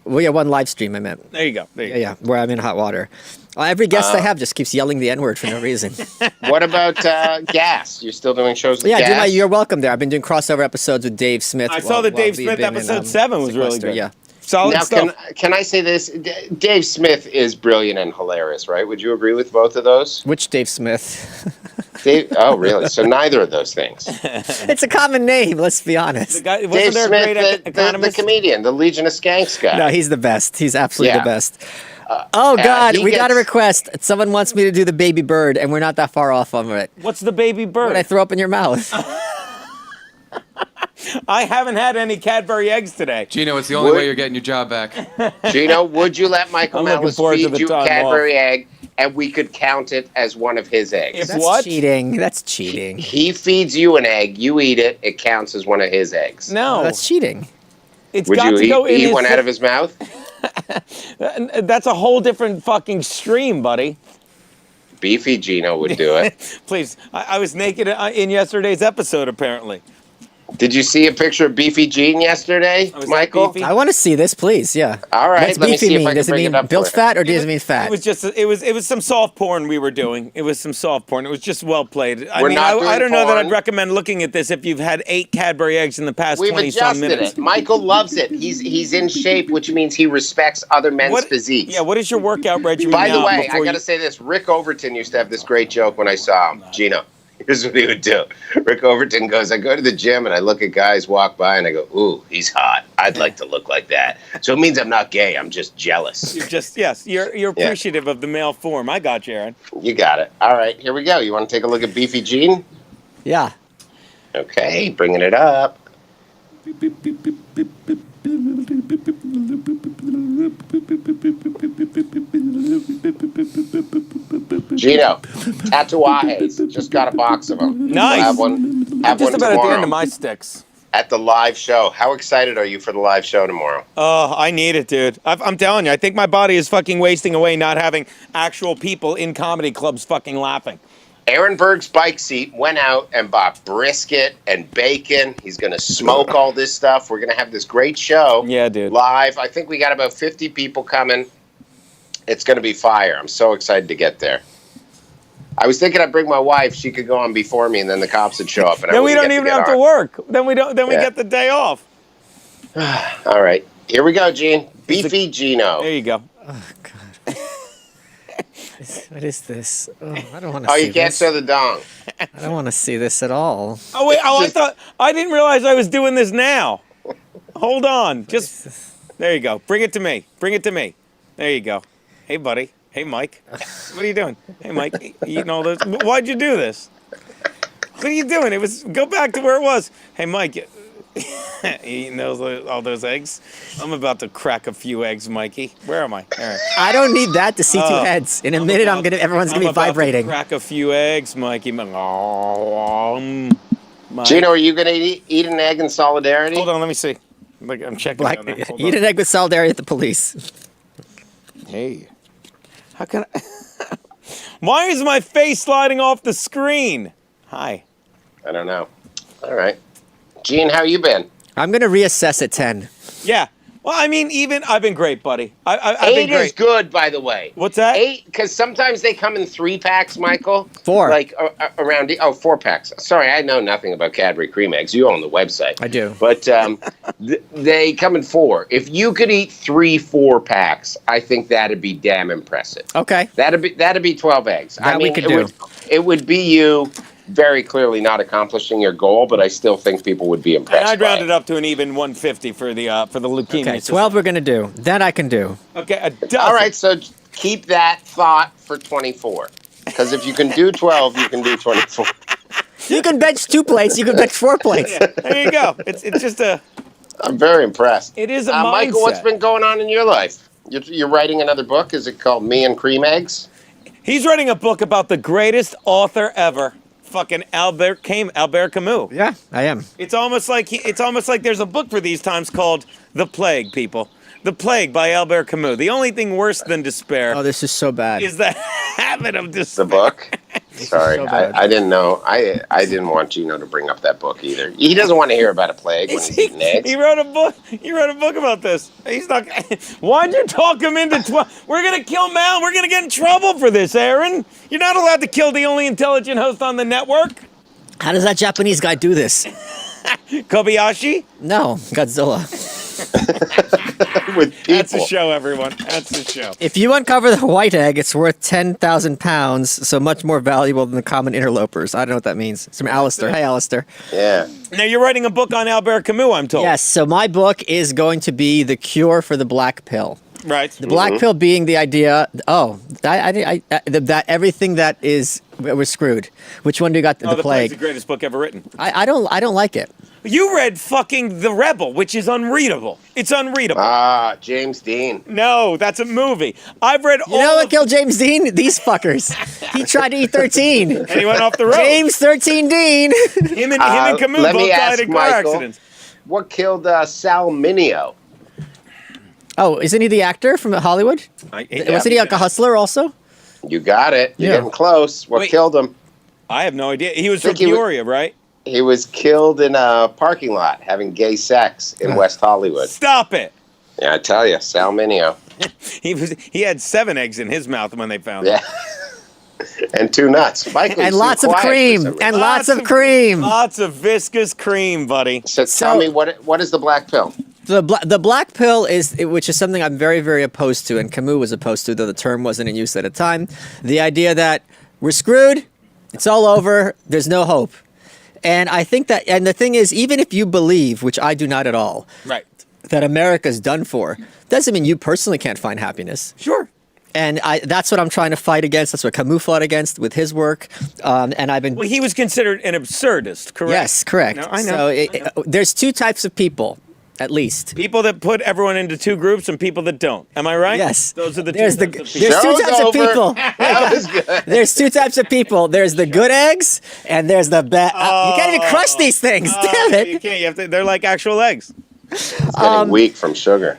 S3: Well, yeah, 1 live stream I meant.
S1: There you go.
S3: Yeah, where I'm in hot water. Every guest I have just keeps yelling the N-word for no reason.
S2: What about Gas? You're still doing shows with Gas?
S3: Yeah, I do You're Welcome there. I've been doing crossover episodes with Dave Smith.
S1: I saw that Dave Smith episode 7 was really good.
S3: Yeah.
S1: Solid stuff.
S2: Can I say this? Dave Smith is brilliant and hilarious, right? Would you agree with both of those?
S3: Which Dave Smith?
S2: Oh, really? So neither of those things.
S3: It's a common name, let's be honest.
S2: Dave Smith, the comedian, the Legion of Skanks guy.
S3: No, he's the best. He's absolutely the best. Oh, God, we got a request. Someone wants me to do the baby bird, and we're not that far off of it.
S1: What's the baby bird?
S3: What I throw up in your mouth.
S1: I haven't had any Cadbury eggs today.
S5: Gino, it's the only way you're getting your job back.
S2: Gino, would you let Michael Malice feed you a Cadbury egg, and we could count it as one of his eggs?
S3: That's cheating. That's cheating.
S2: He feeds you an egg, you eat it, it counts as one of his eggs.
S1: No.
S3: That's cheating.
S1: It's
S2: would
S1: got
S2: you
S1: to go in
S2: eat one out of his mouth?
S1: That's a whole different fucking stream, buddy.
S2: Beefy Gino would do it.
S1: Please. I was naked in yesterday's episode, apparently.
S2: Did you see a picture of Beefy Gene yesterday, Michael?
S3: I want to see this, please. Yeah.
S2: All right.
S3: What's
S2: let me see
S3: beefy
S2: if
S3: mean?
S2: I can
S3: Does it
S2: bring
S3: mean
S2: it up
S3: built
S2: for you.
S3: fat or does it mean fat?
S1: It was some soft porn we were doing. It was some soft porn. It was just well played. I
S2: I
S1: don't know that I'd recommend looking at this if you've had 8 Cadbury eggs in the past
S2: We've
S1: 20-some
S2: adjusted
S1: minutes.
S2: it. Michael loves it. He's in shape, which means he respects other men's physiques.
S1: Yeah, what is your workout regimen
S2: By the
S1: now
S2: way, I
S1: before
S2: got to say this. Rick Overton used to have this great joke when I saw him. Gino, here's what he would do. Rick Overton goes, I go to the gym and I look at guys walk by and I go, ooh, he's hot. I'd like to look like that. So it means I'm not gay. I'm just jealous.
S1: You're appreciative of the male form. I got you, Aaron.
S2: You got it. All right, here we go. You want to take a look at Beefy Gene?
S3: Yeah.
S2: Okay, bringing it up. Gino, tatuajes. Just got a box of them.
S1: Nice.
S2: Have one.
S1: I'm just about
S2: tomorrow.
S1: at the end of my sticks.
S2: At the live show. How excited are you for the live show tomorrow?
S1: Oh, I need it, dude. I'm telling you, I think my body is fucking wasting away not having actual people in comedy clubs fucking laughing.
S2: Aaron Berg's bike seat went out and bought brisket and bacon. He's going to smoke all this stuff. We're going to have this great show.
S1: Yeah, dude.
S2: Live. I think we got about 50 people coming. It's going to be fire. I'm so excited to get there. I was thinking I'd bring my wife. She could go on before me, and then the cops would show up. And
S1: then we don't even have to work. Then we get the day off.
S2: All right. Here we go, Gene. Beefy Gino.
S1: There you go.
S3: Oh, God. What is this? Oh, I don't want to see this.
S2: Oh, you can't show the dong.
S3: I don't want to see this at all.
S1: Oh, wait. Oh, I didn't realize I was doing this now. Hold on. There you go. Bring it to me. There you go. Hey, buddy. Hey, Mike. What are you doing? Hey, Mike. Eating all those. Why'd you do this? What are you doing? Go back to where it was. Hey, Mike. Eating all those eggs? I'm about to crack a few eggs, Mikey. Where am I? Right.
S3: I don't need that to see 2 heads. In a minute, everyone's gonna be vibrating.
S1: To crack a few eggs, Mikey.
S2: Gino, are you gonna eat an egg in solidarity?
S1: Hold on, let me see. I'm checking.
S3: Eat an egg with solidarity at the police.
S1: Hey, how can I? Why is my face sliding off the screen? Hi.
S2: I don't know. All right. Gene, how you been?
S3: I'm going to reassess at 10.
S1: Yeah. Well, I mean, I've been great, buddy. I've
S2: 8
S1: been great.
S2: is good, by the way.
S1: What's that?
S2: 8, because sometimes they come in 3-packs, Michael.
S3: 4.
S2: Like around 4-packs. Sorry, I know nothing about Cadbury Creme Eggs. You own the website.
S3: I do.
S2: But they come in 4. If you could eat 3 4-packs, I think that'd be damn impressive.
S3: Okay.
S2: That'd be 12 eggs.
S3: That we could do.
S2: It would be you very clearly not accomplishing your goal, but I still think people would be impressed.
S1: And I'd round it up to an even 150 for the leukemia.
S3: Okay, 12 we're going to do. That I can do.
S1: Okay, a dozen.
S2: All right, so keep that thought for 24. Because if you can do 12, you can do 24.
S3: You can bench 2 plates. You can bench 4 plates.
S1: Yeah, there you go. It's just a...
S2: I'm very impressed.
S1: It is a mindset.
S2: Michael, what's been going on in your life? You're writing another book? Is it called Me and Cream Eggs?
S1: He's writing a book about the greatest author ever. Fucking Albert Camus.
S3: Yeah, I am.
S1: It's almost like there's a book for these times called The Plague, people. The Plague by Albert Camus. The only thing worse than despair.
S3: Oh, this is so bad.
S1: Is the habit of despair.
S2: The book? Sorry,
S3: so bad.
S2: I didn't know. I didn't want Gino to bring up that book either. He doesn't want to hear about a plague when he's eating eggs.
S1: He wrote a book. He wrote a book about this. He's not. Why'd you talk him into 12? We're gonna kill Mal. We're gonna get in trouble for this, Aaron. You're not allowed to kill the only intelligent host on the network.
S3: How does that Japanese guy do this?
S1: Kobayashi?
S3: No, Godzilla.
S2: With people.
S1: That's a show, everyone. That's a show.
S3: If you uncover the white egg, it's worth 10,000 pounds, so much more valuable than the common interlopers. I don't know what that means. It's from Alistair. Hey, Alistair.
S2: Yeah.
S1: Now, you're writing a book on Albert Camus, I'm told.
S3: Yes, so my book is going to be the cure for the black pill.
S1: Right.
S3: The black pill being the idea, that everything that was screwed. Which one do you got? The
S1: Plague.
S3: Plague.
S1: The greatest book ever written.
S3: I don't like it.
S1: You read fucking The Rebel, which is unreadable. It's unreadable.
S2: Ah, James Dean.
S1: No, that's a movie. I've read all.
S3: You know what killed James Dean? These fuckers. He tried to eat 13.
S1: And he went off the road.
S3: James 13 Dean.
S1: Him and Camus both died in car accidents.
S2: What killed Sal Mineo?
S3: Oh, isn't he the actor from Hollywood? Wasn't he like a hustler also?
S2: You got it. You're getting close. What killed him?
S1: I have no idea. He was from Peoria, right?
S2: He was killed in a parking lot having gay sex in West Hollywood.
S1: Stop it.
S2: Yeah, I tell you, Sal Mineo.
S1: He had 7 eggs in his mouth when they found him.
S2: And 2 nuts. Michael,
S3: and lots of cream. And lots of cream.
S1: Lots of viscous cream, buddy.
S2: So tell me, what is the black pill?
S3: The black pill which is something I'm very, very opposed to, and Camus was opposed to, though the term wasn't in use at the time. The idea that we're screwed, it's all over, there's no hope. And I think that, and the thing is, even if you believe, which I do not at all,
S1: right,
S3: that America's done for, doesn't mean you personally can't find happiness.
S1: Sure.
S3: And that's what I'm trying to fight against. That's what Camus fought against with his work. And I've been.
S1: Well, he was considered an absurdist, correct?
S3: Yes, correct.
S1: No, I know.
S3: So there's 2 types of people, at least.
S1: People that put everyone into 2 groups and people that don't. Am I right?
S3: Yes.
S1: Those are the
S3: there's
S1: 2
S3: types of
S1: people.
S3: There's 2 types of people.
S2: That was good.
S3: There's 2 types of people. There's the good eggs, and there's the bad. You can't even crush these things. Damn it.
S1: You can't. You have to, they're like actual eggs.
S2: It's getting weak from sugar.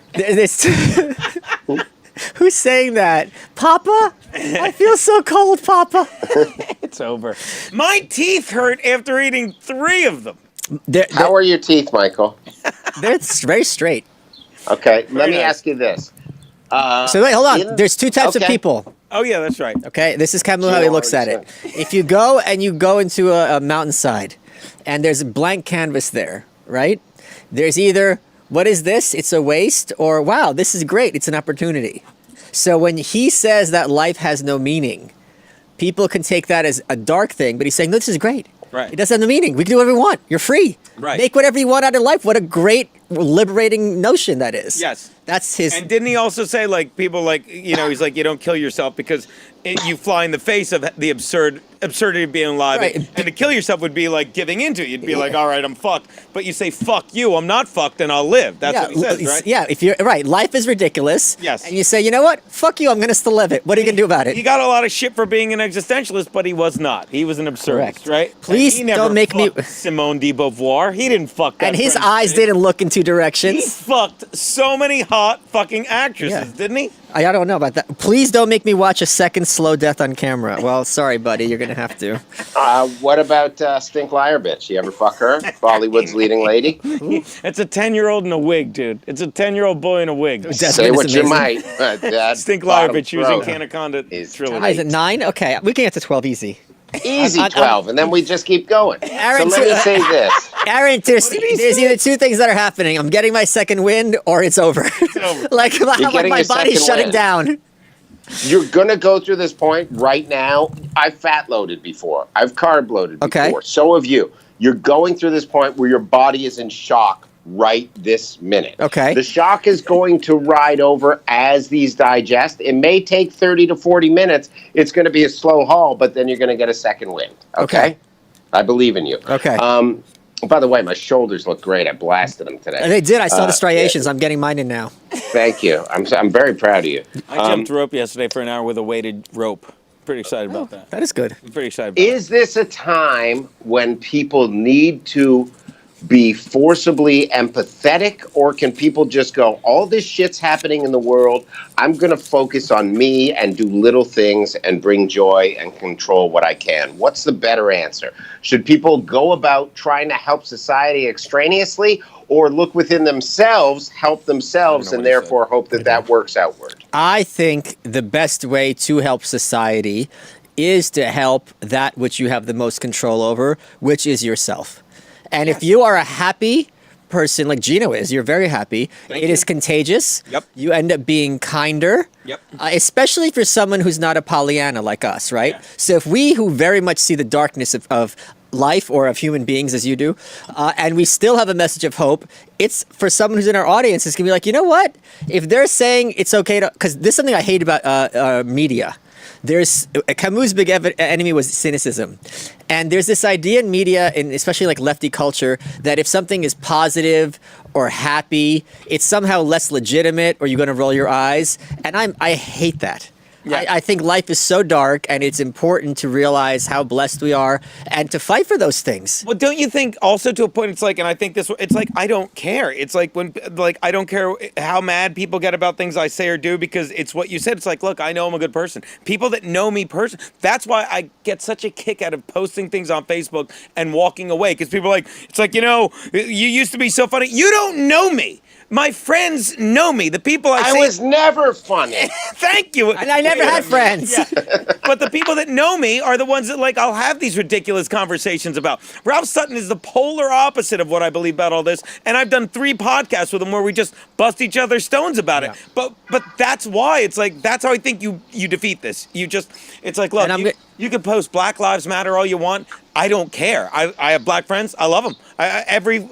S3: Who's saying that? Papa? I feel so cold, Papa.
S1: It's over. My teeth hurt after eating 3 of them.
S2: How are your teeth, Michael?
S3: They're very straight.
S2: Okay, let me ask you this.
S3: So wait, hold on. There's 2 types of people.
S1: Oh, yeah, that's right.
S3: Okay, this is Camus how he looks at it. If you go into a mountainside, and there's a blank canvas there, right? There's either, what is this? It's a waste, or wow, this is great. It's an opportunity. So when he says that life has no meaning, people can take that as a dark thing, but he's saying, no, this is great.
S1: Right.
S3: It doesn't have no meaning. We can do whatever we want. You're free.
S1: Right.
S3: Make whatever you want out of life. What a great, liberating notion that is.
S1: Yes.
S3: That's his.
S1: And didn't he also say, like, people like, he's like, you don't kill yourself because you fly in the face of the absurdity of being alive.
S3: Right.
S1: And to kill yourself would be like giving into it. You'd be like, all right, I'm fucked. But you say, fuck you, I'm not fucked, and I'll live. That's what he says, right?
S3: Yeah, if you're right, life is ridiculous.
S1: Yes.
S3: And you say, you know what? Fuck you, I'm going to still live it. What are you going to do about it?
S1: He got a lot of shit for being an existentialist, but he was not. He was an absurdist,
S3: Correct.
S1: right?
S3: Please
S1: he never
S3: don't make me.
S1: Simone de Beauvoir. He didn't fuck that.
S3: And his
S1: French
S3: eyes
S1: bitch.
S3: didn't look in 2
S1: He
S3: directions.
S1: fucked so many hot fucking actresses,
S3: Yeah.
S1: didn't he?
S3: I don't know about that. Please don't make me watch a second slow death on camera. Well, sorry, buddy. You're going to have to.
S2: What about Stink Liar Bitch? You ever fuck her? Bollywood's leading lady?
S1: It's a 10-year-old in a wig, dude. It's a 10-year-old boy in a wig.
S2: Say what you might. But that
S1: Stink Liar
S2: bottom
S1: Bitch using
S2: throat
S1: Canaconda
S2: is
S1: trilogy.
S3: Is it 9? Okay, we can get to 12 easy.
S2: Easy 12, and then we just keep going.
S3: Aaron,
S2: so let me say this.
S3: Aaron, there's either 2 things that are happening. I'm getting my second wind, or it's over.
S1: It's over.
S3: like
S2: getting
S3: my
S2: your
S3: body's
S2: second
S3: shutting
S2: wind.
S3: down.
S2: You're going to go through this point right now. I've fat loaded before. I've carb loaded
S3: Okay.
S2: before. So have you. You're going through this point where your body is in shock right this minute.
S3: Okay.
S2: The shock is going to ride over as these digest. It may take 30 to 40 minutes. It's going to be a slow haul, but then you're going to get a second wind. Okay? I believe in you.
S3: Okay.
S2: By the way, my shoulders look great. I blasted them today.
S3: They did. I saw the striations.
S2: yeah.
S3: I'm getting mine in now.
S2: Thank you. I'm very proud of you.
S1: I jumped rope yesterday for an hour with a weighted rope. Pretty excited about that.
S3: That is good.
S1: I'm pretty excited about it.
S2: Is this a time when people need to be forcibly empathetic, or can people just go, all this shit's happening in the world, I'm going to focus on me and do little things and bring joy and control what I can? What's the better answer? Should people go about trying to help society extraneously, or look within themselves, help themselves, and therefore hope that that works outward?
S3: I think the best way to help society is to help that which you have the most control over, which is yourself. And if you are a happy person like Gino is, you're very happy. It is contagious.
S1: Yep.
S3: You end up being kinder.
S1: Yep.
S3: Especially for someone who's not a Pollyanna like us, right? Yeah. So if we who very much see the darkness of life or of human beings as you do, and we still have a message of hope, it's for someone who's in our audience, it's going to be like, you know what? If they're saying it's okay to, because this is something I hate about media. There's Camus' big enemy was cynicism, and there's this idea in media, and especially like lefty culture, that if something is positive or happy, it's somehow less legitimate, or you're going to roll your eyes. And I hate that. I think life is so dark, and it's important to realize how blessed we are and to fight for those things.
S1: Well, don't you think also to a point, it's like, and I think it's like, I don't care. It's like I don't care how mad people get about things I say or do, because it's what you said. It's like, look, I know I'm a good person. People that know me that's why I get such a kick out of posting things on Facebook and walking away, because people are like, it's like, you used to be so funny. You don't know me. My friends know me. The people I
S2: was never funny.
S1: Thank you.
S3: And I never had friends.
S1: Yeah. But the people that know me are the ones that, like, I'll have these ridiculous conversations about. Ralph Sutton is the polar opposite of what I believe about all this. And I've done 3 podcasts with him where we just bust each other's stones about it. But that's why. It's like, that's how I think you defeat this. It's like, look, you can post Black Lives Matter all you want. I don't care. I have black friends. I love them.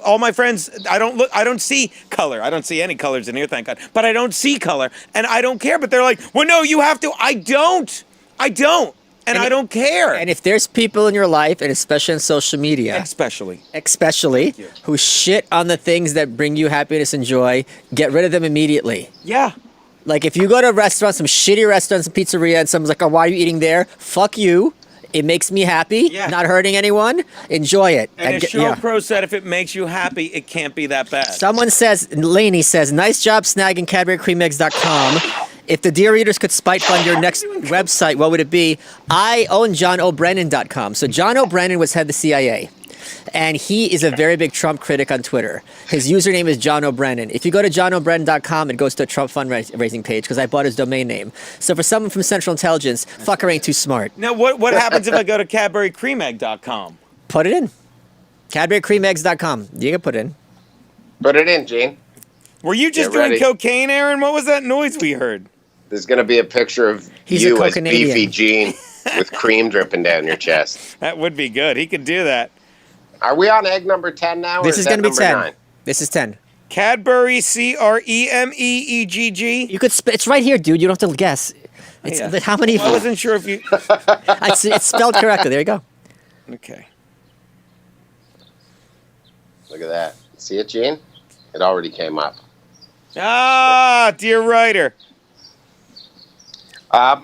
S1: All my friends. I don't see color. I don't see any colors in here, thank God. But I don't see color, and I don't care. But they're like, well, no, you have to. I don't, and I don't care.
S3: And if there's people in your life, and especially on social media,
S1: especially
S3: who shit on the things that bring you happiness and joy, get rid of them immediately.
S1: Yeah.
S3: Like if you go to a restaurant, some shitty restaurant, some pizzeria, and someone's like, oh, why are you eating there? Fuck you. It makes me happy, not hurting anyone. Enjoy it.
S1: And as Cheryl Crow said, if it makes you happy, it can't be that bad.
S3: Someone says, Lainey says, nice job snagging CadburyCremeEggs.com. If the Dear Readers could spite fund your next website, what would it be? I own JohnO'Brennan.com. So John O'Brennan was head of the CIA. And he is a very big Trump critic on Twitter. His username is John O'Brennan. If you go to JohnO'Brennan.com, it goes to a Trump fundraising page because I bought his domain name. So for someone from Central Intelligence, fucker ain't too smart.
S1: Now, what happens if I go to CadburyCremeEgg.com?
S3: Put it in. CadburyCremeEggs.com. You can put it in.
S2: Put it in, Gene.
S1: Were you just doing cocaine, Aaron? What was that noise we heard?
S2: There's going to be a picture of you as beefy Gene with cream dripping down your chest.
S1: That would be good. He could do that.
S2: Are we on egg number 10 now?
S3: This is going to be 10.
S2: 9?
S3: This is 10.
S1: Cadbury, CREMEEGG.
S3: You could. It's right here, dude. You don't have to guess. It's how many?
S1: I wasn't sure if you.
S3: It's spelled correctly. There you go.
S1: Okay.
S2: Look at that. See it, Gene? It already came up.
S1: Ah, dear writer.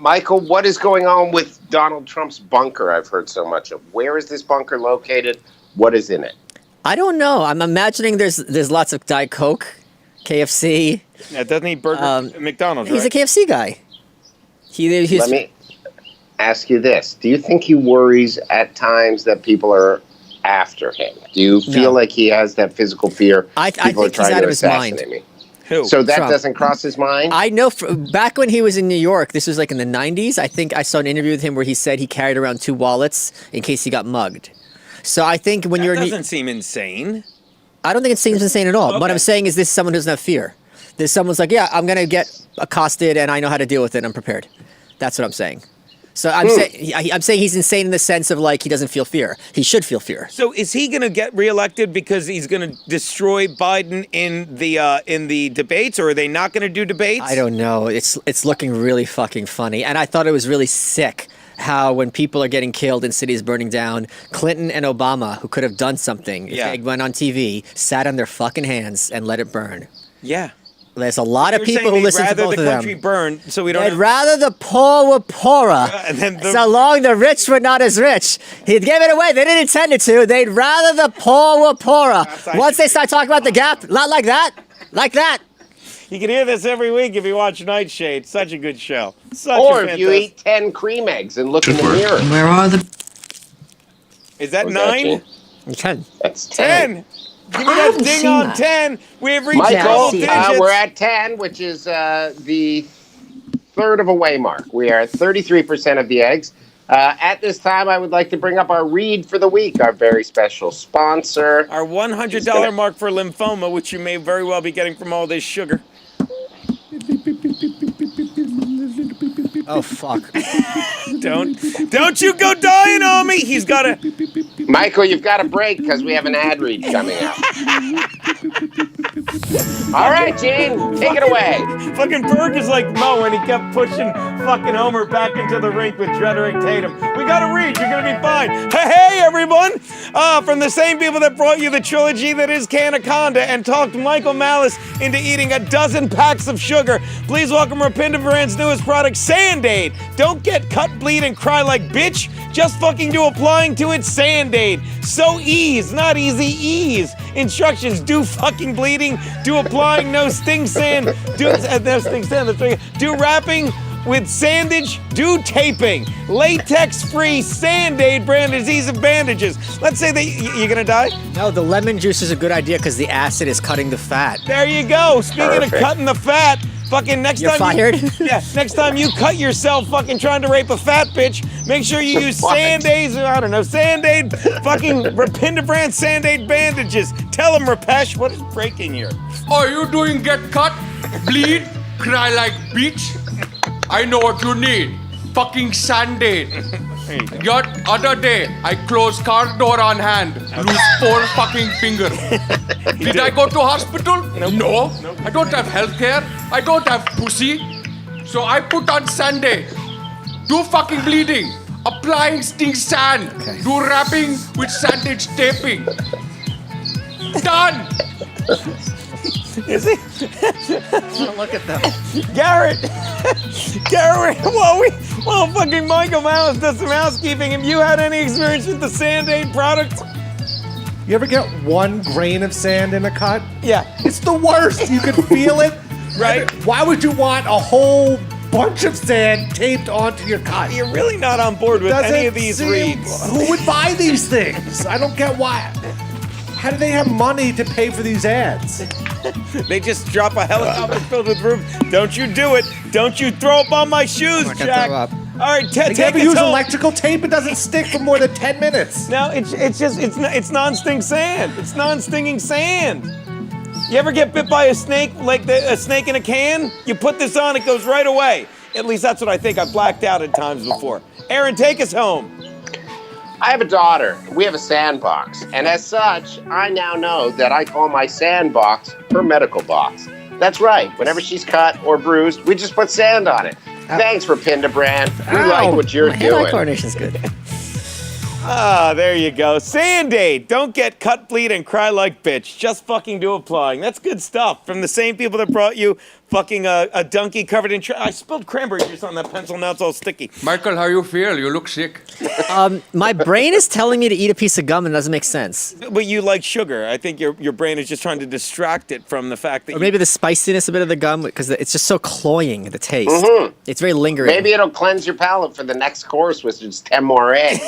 S2: Michael, what is going on with Donald Trump's bunker I've heard so much of? Where is this bunker located? What is in it?
S3: I don't know. I'm imagining there's lots of Diet Coke, KFC.
S1: Yeah, doesn't he McDonald's,
S3: He's
S1: right?
S3: a KFC guy.
S2: Let me ask you this. Do you think he worries at times that people are after him? Do you feel like he has that physical fear?
S3: I think he's out of his mind.
S2: Me?
S1: Who?
S2: So that
S3: Trump.
S2: Doesn't cross his mind?
S3: I know back when he was in New York, this was like in the 90s, I think I saw an interview with him where he said he carried around 2 wallets in case he got mugged. So I think when
S1: that doesn't seem insane.
S3: I don't think it seems insane at all.
S1: Okay.
S3: What I'm saying is this is someone who doesn't have fear. There's someone's like, yeah, I'm going to get accosted and I know how to deal with it. I'm prepared. That's what I'm saying. So I'm saying he's insane in the sense of like he doesn't feel fear. He should feel fear.
S1: So is he going to get reelected because he's going to destroy Biden in the debates, or are they not going to do debates?
S3: I don't know. It's looking really fucking funny, and I thought it was really sick how when people are getting killed and cities burning down, Clinton and Obama, who could have done something if they went on TV, sat on their fucking hands and let it burn.
S1: Yeah.
S3: There's a lot of people who listen to both of them.
S1: They'd rather the country burn, so we don't.
S3: They'd rather the poor were poorer, so long the rich were not as rich. He gave it away. They didn't intend it to. They'd rather the poor were poorer. Once they start talking about the gap, not like that, like that.
S1: You can hear this every week if you watch Nightshade. Such a good show.
S2: Or if you eat 10 cream eggs and look in the mirror.
S6: Where are the?
S1: Is that 9?
S3: 10.
S2: That's 10.
S1: Give me that ding on 10. We have reached
S2: Michael,
S1: digits.
S2: we're at 10, which is the third of a way mark. We are at 33% of the eggs. At this time, I would like to bring up our read for the week, our very special sponsor.
S1: Our $100 mark for lymphoma, which you may very well be getting from all this sugar.
S3: Oh, fuck.
S1: Don't you go dying on me. He's got a...
S2: Michael, you've got to break because we have an ad read coming up. All right, Gene, take it away.
S1: Fucking Berg is like Mo when he kept pushing fucking Homer back into the rink with Drederick Tatum. We gotta read. You're gonna be fine. Hey, everyone! From the same people that brought you the trilogy that is Canaconda and talked Michael Malice into eating a dozen packs of sugar, please welcome Rapinda Brand's newest product, Sand-Aid. Don't get cut, bleed, and cry like bitch. Just fucking do applying to it, Sand-Aid. So ease, not easy, ease. Instructions: do fucking bleeding, do applying, no sting sand, no sting sand, that's right. Do wrapping with sandage, do taping. Latex-free Sand-Aid brand adhesive bandages. Let's say that you're gonna die?
S3: No, the lemon juice is a good idea because the acid is cutting the fat.
S1: There you go. Speaking of cutting the fat, fucking next
S3: You're
S1: time
S3: fired?
S1: next time you cut yourself fucking trying to rape a fat bitch, make sure you use Sand-Aid, Sand-Aid, fucking Rapinda brand Sand-Aid bandages. Tell him, Rapesh, what is breaking here?
S6: Are you doing get cut, bleed, cry like bitch? I know what you need. Fucking Sand-Aid. Your other day, I closed car door on hand, lose 4 fucking fingers. Did I go to hospital? No. I don't have healthcare. I don't have pussy. So I put on Sand-Aid. Do fucking bleeding. Applying sting sand.
S3: Okay.
S6: Do wrapping with sandage taping. Done.
S1: Is he?
S3: Oh, look at them.
S1: Garrett, while fucking Michael Malice does some housekeeping, have you had any experience with the Sand-Aid product?
S4: You ever get 1 grain of sand in a cut?
S1: Yeah.
S4: It's the worst. You can feel it.
S1: Right.
S4: Why would you want a whole bunch of sand taped onto your cut?
S1: You're really not on board with any of these reads.
S4: Who would buy these things? I don't get why. How do they have money to pay for these ads?
S1: They just drop a helicopter filled with room. Don't you do it. Don't you throw up on my shoes,
S3: I'm not gonna
S1: Jack.
S3: throw up.
S1: All right,
S4: They
S1: take
S4: never
S1: us
S4: use
S1: home.
S4: electrical tape. It doesn't stick for more than 10 minutes.
S1: No, it's non-sting sand. It's non-stinging sand. You ever get bit by a snake, like a snake in a can? You put this on, it goes right away. At least that's what I think. I've blacked out at times before. Aaron, take us home.
S2: I have a daughter. We have a sandbox. And as such, I now know that I call my sandbox her medical box. That's right. Whenever she's cut or bruised, we just put sand on it. Thanks, Rapinda brand. We like what you're
S3: My
S2: doing.
S3: hand-eye coordination's good.
S1: Ah, there you go. Sand-Aid. Don't get cut, bleed, and cry like bitch. Just fucking do applying. That's good stuff. From the same people that brought you fucking a donkey covered in... I spilled cranberry juice on that pencil. Now it's all sticky.
S6: Michael, how you feel? You look sick.
S3: My brain is telling me to eat a piece of gum and it doesn't make sense.
S1: But you like sugar. I think your brain is just trying to distract it from the fact that
S3: Or maybe the spiciness a bit of the gum because it's just so cloying, the taste. It's very lingering.
S2: Maybe it'll cleanse your palate for the next course, which is 10 more eggs.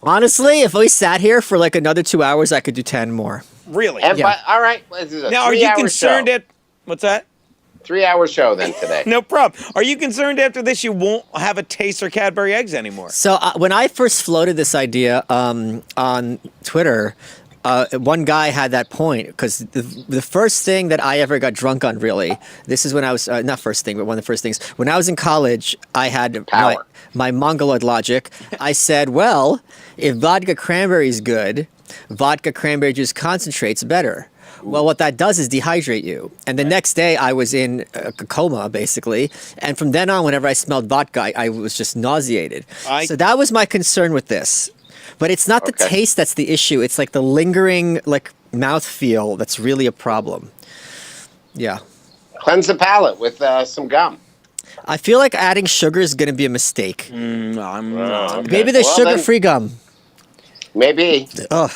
S3: Honestly, if we sat here for like another 2 hours, I could do 10 more.
S1: Really?
S2: And
S3: Yeah.
S2: all right. This is a
S1: Now, are you
S2: 3-hour
S1: concerned
S2: show.
S1: at... What's that?
S2: 3-hour show then today.
S1: No problem. Are you concerned after this you won't have a taste for Cadbury eggs anymore?
S3: So when I first floated this idea on Twitter, one guy had that point because the first thing that I ever got drunk on, really, this is when I was, not first thing, but one of the first things. When I was in college, I had my mongoloid logic. I said, well, if vodka cranberry is good, vodka cranberry juice concentrate's better. Well, what that does is dehydrate you. And the next day, I was in a coma, basically. And from then on, whenever I smelled vodka, I was just nauseated. So that was my concern with this. But it's not the taste that's the issue. It's like the lingering, like, mouthfeel that's really a problem. Yeah.
S2: Cleanse the palate with some gum.
S3: I feel like adding sugar is going to be a mistake.
S2: Okay.
S3: Maybe the
S2: Well,
S3: sugar-free gum.
S2: Maybe.
S3: Oh.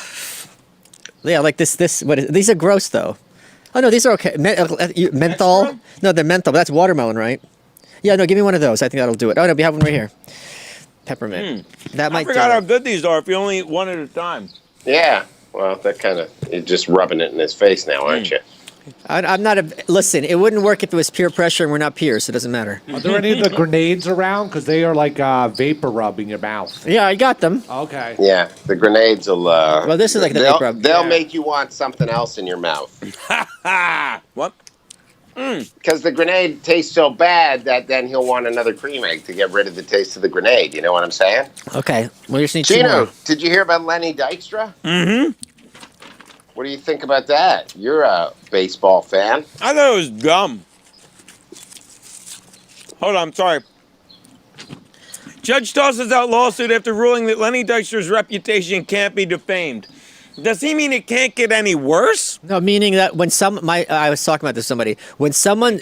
S3: Yeah, like this. These are gross, though. Oh, no, these are okay. Menthol? No, they're menthol. But that's watermelon, right? Yeah, no, give me one of those. I think that'll do it. Oh, no, we have one right here. Peppermint. That might
S1: I forgot how good these are if you only eat one at a time.
S2: Yeah. Well, that kind of... You're just rubbing it in his face now, aren't you?
S3: I'm not a... Listen, it wouldn't work if it was peer pressure and we're not peers, so it doesn't matter.
S4: Are there any of the grenades around? Because they are like vapor rub in your mouth.
S3: Yeah, I got them.
S4: Okay.
S2: Yeah. The grenades will...
S3: Well, this is like the vapor rub.
S2: They'll make you want something else in your mouth.
S1: What?
S2: Because the grenade tastes so bad that then he'll want another cream egg to get rid of the taste of the grenade. You know what I'm saying?
S3: Okay, we just need two
S2: Gino,
S3: more.
S2: did you hear about Lenny Dykstra?
S1: Mm-hmm.
S2: What do you think about that? You're a baseball fan.
S1: I thought it was gum. Hold on, sorry. Judge tosses out lawsuit after ruling that Lenny Dykstra's reputation can't be defamed. Does he mean it can't get any worse?
S3: No, meaning that when I was talking about this to somebody. When someone,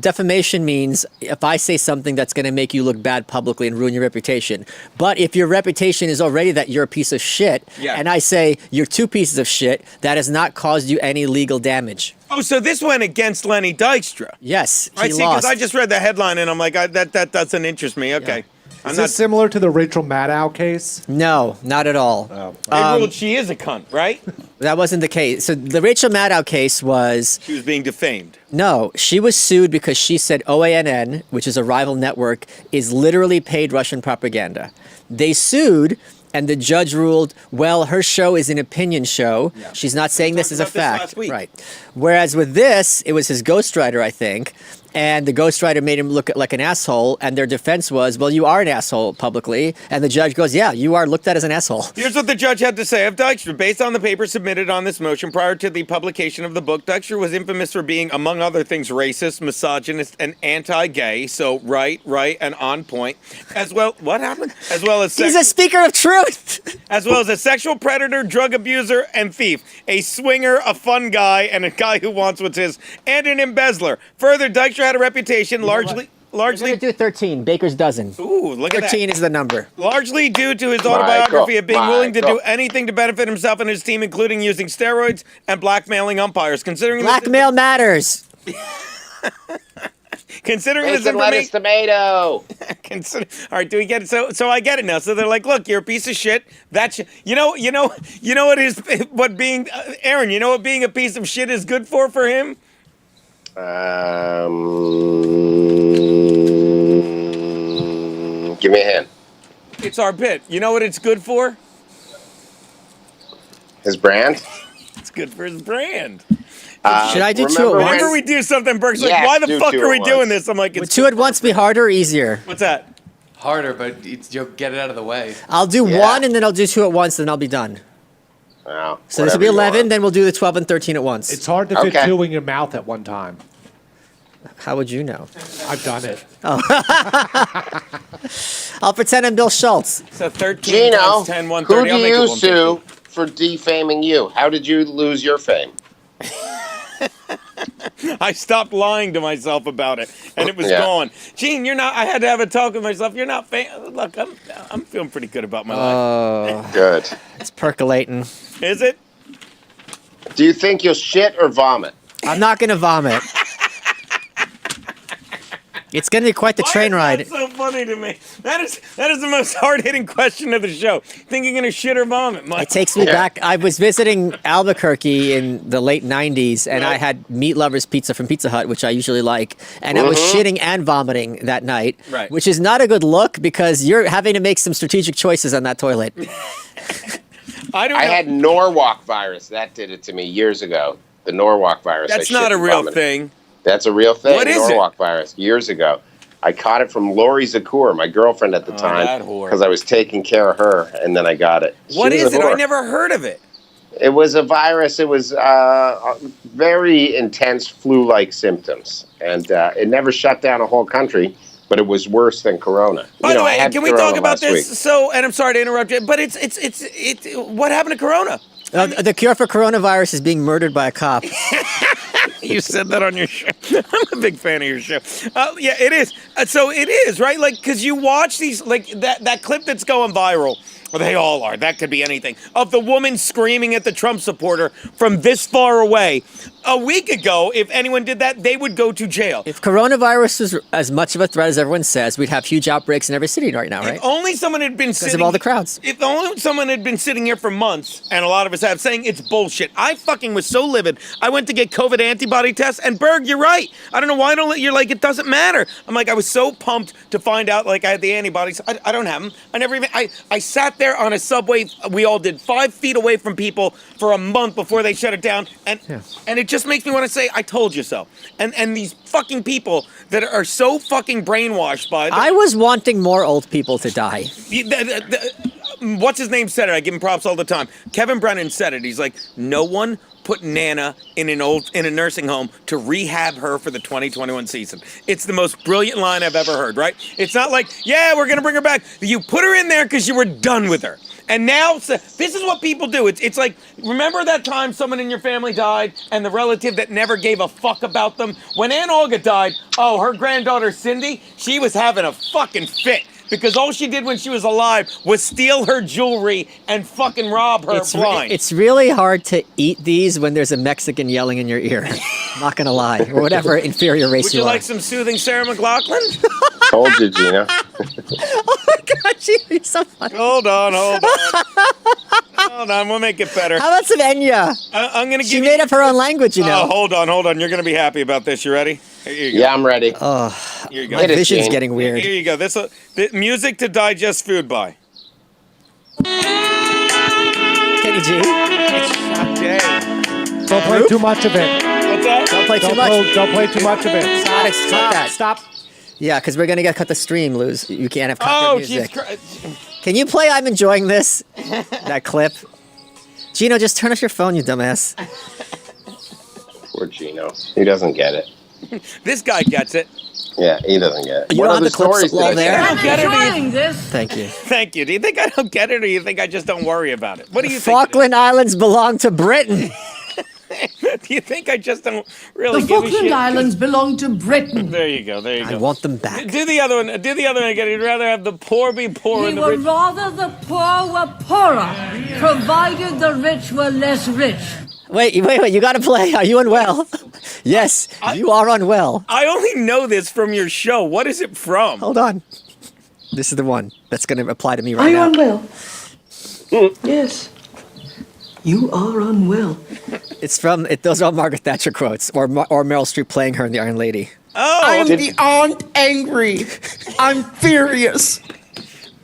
S3: defamation means if I say something that's going to make you look bad publicly and ruin your reputation. But if your reputation is already that you're a piece of shit, and I say you're two pieces of shit, that has not caused you any legal damage.
S1: Oh, so this went against Lenny Dykstra.
S3: Yes, he
S1: I see,
S3: lost.
S1: because I just read the headline and I'm like, that doesn't interest me. Okay.
S3: Yeah.
S4: Is this similar to the Rachel Maddow case?
S3: No, not at all.
S1: They ruled she is a cunt, right?
S3: That wasn't the case. So the Rachel Maddow case was...
S1: She was being defamed.
S3: No, she was sued because she said OANN, which is a rival network, is literally paid Russian propaganda. They sued, and the judge ruled, well, her show is an opinion show. Yeah. She's not saying this as a fact. Right. Whereas with this, it was his ghostwriter, I think. And the ghostwriter made him look like an asshole, and their defense was, well, you are an asshole publicly. And the judge goes, yeah, you are looked at as an asshole.
S1: Here's what the judge had to say of Dykstra. Based on the paper submitted on this motion prior to the publication of the book, Dykstra was infamous for being, among other things, racist, misogynist, and anti-gay. So right, and on point. As well, what happened? As well as
S3: he's a speaker of truth.
S1: As well as a sexual predator, drug abuser, and thief. A swinger, a fun guy, and a guy who wants what's his, and an embezzler. Further, Dykstra had a reputation largely
S3: We're gonna do 13, Baker's dozen.
S1: Ooh, look at that.
S3: 13 is the number.
S1: Largely due to his autobiography of being willing to do anything to benefit himself and his team, including using steroids and blackmailing umpires. Considering
S3: blackmail matters.
S2: Considering this information, lettuce, tomato.
S1: All right, do we get it? So I get it now. So they're like, look, you're a piece of shit. That's you know what is what being Aaron. You know what being a piece of shit is good for him.
S2: Give me a hint.
S1: It's our bit. You know what it's good for?
S2: His brand?
S1: It's good for his brand.
S3: Should I do two at once?
S1: Whenever we do something, Berg's like, why the fuck are we doing this? I'm like,
S3: would two at once be harder or easier?
S1: What's that?
S5: Harder, but you'll get it out of the way.
S3: I'll do one and then I'll do two at once, then I'll be done.
S2: Wow.
S3: So this will be 11, then we'll do the 12 and 13 at once.
S4: It's hard to fit two in your mouth at one time.
S3: How would you know?
S4: I've done it.
S3: Oh. I'll pretend I'm Bill Schultz.
S1: So 13
S2: Gino,
S1: times 10, 130.
S2: who do you sue for defaming you? How did you lose your fame?
S1: I stopped lying to myself about it, and it was gone. Gene, you're not. I had to have a talk with myself. You're not. Look, I'm feeling pretty good about my life.
S2: Good.
S3: It's percolating.
S1: Is it?
S2: Do you think you'll shit or vomit?
S3: I'm not gonna vomit. It's going to be quite the train ride.
S1: That's so funny to me. That is the most hard-hitting question of the show. Think you're going to shit or vomit, Mike?
S3: It takes me back. I was visiting Albuquerque in the late 90s, and I had Meat Lovers Pizza from Pizza Hut, which I usually like, and I was shitting and vomiting that night, which is not a good look because you're having to make some strategic choices on that toilet.
S2: I had Norwalk virus. That did it to me years ago. The Norwalk virus.
S1: That's not a real thing.
S2: That's a real thing.
S1: What is
S2: Norwalk virus, years ago. I caught it from Lori Zakur, my girlfriend at the time, because I was taking care of her, and then I got it.
S1: What is it? I never heard of it.
S2: It was a virus. It was very intense flu-like symptoms, and it never shut down a whole country, but it was worse than Corona.
S1: By the way, can we talk about this? Week. So, and I'm sorry to interrupt you, but it's what happened to Corona?
S3: The cure for coronavirus is being murdered by a cop.
S1: You said that on your show. I'm a big fan of your show. Yeah, it is. So it is, right? Like, because you watch these, like, that clip that's going viral. Well, they all are. That could be anything. Of the woman screaming at the Trump supporter from this far away. A week ago, if anyone did that, they would go to jail.
S3: If coronavirus was as much of a threat as everyone says, we'd have huge outbreaks in every city right now, right?
S1: If only someone had been sitting...
S3: Because of all the crowds.
S1: If only someone had been sitting here for months, and a lot of us have, saying it's bullshit. I fucking was so livid. I went to get COVID antibody tests, and Berg, you're right. I don't know why you're like, it doesn't matter. I'm like, I was so pumped to find out, like, I had the antibodies. I don't have them. I sat there on a subway, we all did, 5 feet away from people for a month before they shut it down, and it just makes me want to say, I told you so. And these fucking people that are so fucking brainwashed by it.
S3: I was wanting more old people to die.
S1: What's his name said it? I give him props all the time. Kevin Brennan said it. He's like, no one put Nana in a nursing home to rehab her for the 2021 season. It's the most brilliant line I've ever heard, right? It's not like, yeah, we're going to bring her back. You put her in there because you were done with her. And now, this is what people do. It's like, remember that time someone in your family died and the relative that never gave a fuck about them? When Aunt Olga died, her granddaughter Cindy, she was having a fucking fit. Because all she did when she was alive was steal her jewelry and fucking rob her blind.
S3: It's really hard to eat these when there's a Mexican yelling in your ear. Not gonna lie. Or whatever inferior race
S1: Would you like some soothing Sarah McLachlan?
S2: Told you, Gina.
S3: Oh my God, Gina, you're so funny.
S1: Hold on. Hold on, we'll make it better.
S3: How about some Enya?
S1: I'm gonna give
S3: She made up her own language, you know.
S1: Oh, hold on. You're gonna be happy about this. You ready? Here you go.
S2: Yeah, I'm ready.
S1: Here you go.
S3: My vision's getting weird.
S1: Here you go. This music to digest food by.
S3: Kenny G.
S1: Okay.
S4: Don't play too much of it.
S1: What's that?
S3: Don't play too much.
S4: Don't play too much of it.
S3: Stop that.
S4: Stop.
S3: Yeah, because we're gonna cut the stream, Luz. You can't have copyright music.
S1: Jesus.
S3: Can you play I'm Enjoying This? That clip? Gino, just turn off your phone, you dumbass.
S2: Poor Gino. He doesn't get it.
S1: This guy gets it.
S2: Yeah, he doesn't get it.
S3: You
S2: What
S3: don't
S2: other
S3: have the clips
S2: stories
S3: all
S2: did I
S3: there?
S2: say?
S1: I don't get it.
S7: Enjoying this.
S3: Thank you.
S1: Thank you. Do you think I don't get it, or do you think I just don't worry about it? What do you think?
S3: Falkland Islands belong to Britain.
S1: Do you think I just don't really
S7: The
S1: give a shit?
S7: Falkland Islands belong to Britain.
S1: There you go.
S3: I want them back.
S1: Do the other one again. You'd rather have the poor be poor
S7: We
S1: and the
S7: would
S1: rich.
S7: rather the poor were poorer, provided the rich were less rich.
S3: Wait, you gotta play. Are you unwell? Yes, you are unwell.
S1: I only know this from your show. What is it from?
S3: Hold on. This is the one that's gonna apply to me
S8: Are
S3: right
S8: you
S3: now.
S8: unwell? Yes. You are unwell.
S3: It's from, those are all Margaret Thatcher quotes, or Meryl Streep playing her in The Iron Lady.
S1: Oh,
S9: I'm beyond angry. I'm furious.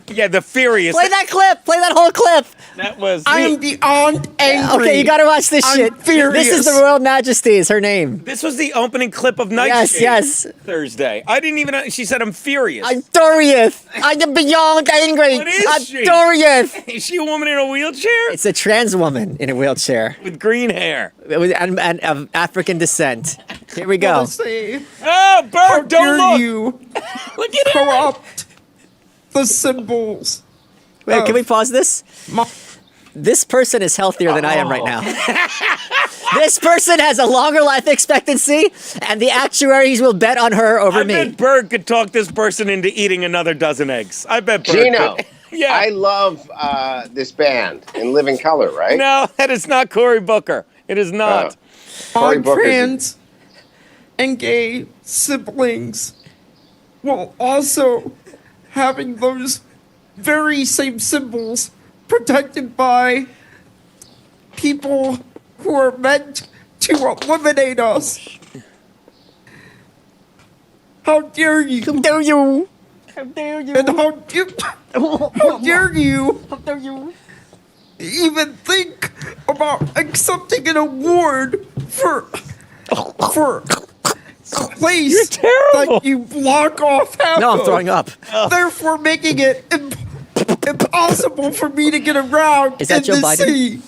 S1: yeah, the Furious.
S3: Play that clip! Play that whole clip!
S1: That was.
S9: I'm beyond angry.
S3: Okay, you gotta watch this
S9: I'm
S3: shit.
S9: furious.
S3: This is the Royal Majesty, is her name.
S1: This was the opening clip of Night
S3: Yes,
S1: Shade
S3: yes.
S1: Thursday. I didn't even. She said I'm furious.
S3: I'm furious! I am beyond angry!
S1: What is
S3: I'm
S1: she?
S3: furious!
S1: Is she a woman in a wheelchair
S3: It's a trans woman in a wheelchair
S1: with green hair?
S3: and of African descent. Here we go.
S9: Say,
S1: Oh,
S9: how
S1: Bert, don't
S9: dare
S1: look!
S9: you
S1: Look at it.
S9: corrupt the symbols?
S3: Wait, can we pause this?
S9: My-
S3: This person is healthier than I am right now. This person has a longer life expectancy, and the actuaries will bet on her over
S1: I
S3: me.
S1: bet Berg could talk this person into eating another dozen eggs. I bet Berg
S2: Gino,
S1: could. Yeah.
S2: I love this band in Living Color, right?
S1: No, that is not Cory Booker. It is not.
S2: Cory
S9: My
S2: Booker's-
S9: trans and gay siblings while also having those very same symbols protected by people who are meant to eliminate us. How dare you?
S3: How dare you? How dare you?
S9: And how dare you?
S3: How dare you?
S9: Even think about accepting an award for a place
S1: terrible.
S9: that you block off half
S3: No, I'm
S9: of,
S3: throwing up.
S9: therefore making it impossible for me to get around
S3: Is that
S9: in
S3: Joe
S9: the
S3: Biden?
S9: sea.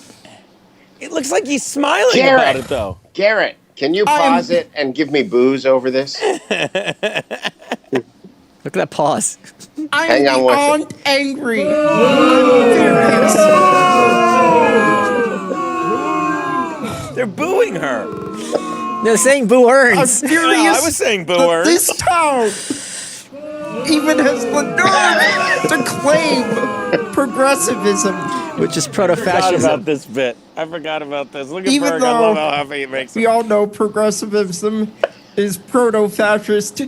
S1: It looks like he's smiling
S2: Garrett.
S1: about it, though.
S2: Garrett, can you pause it and give me booze over this?
S3: Look at that pause.
S9: I'm
S2: Hang on one
S9: beyond angry. I'm furious.
S1: They're booing her.
S3: They're saying Boo
S9: I'm
S3: Earns.
S9: furious.
S1: I was saying boo
S9: that
S1: her.
S9: this town even has the nerve to claim progressivism.
S3: Which is
S1: I forgot
S3: proto-fascism.
S1: about this bit. I forgot about this. Look at
S9: Even
S1: Berg. I
S9: though
S1: love how happy it makes
S9: We
S1: him.
S9: all know progressivism is proto-fascist.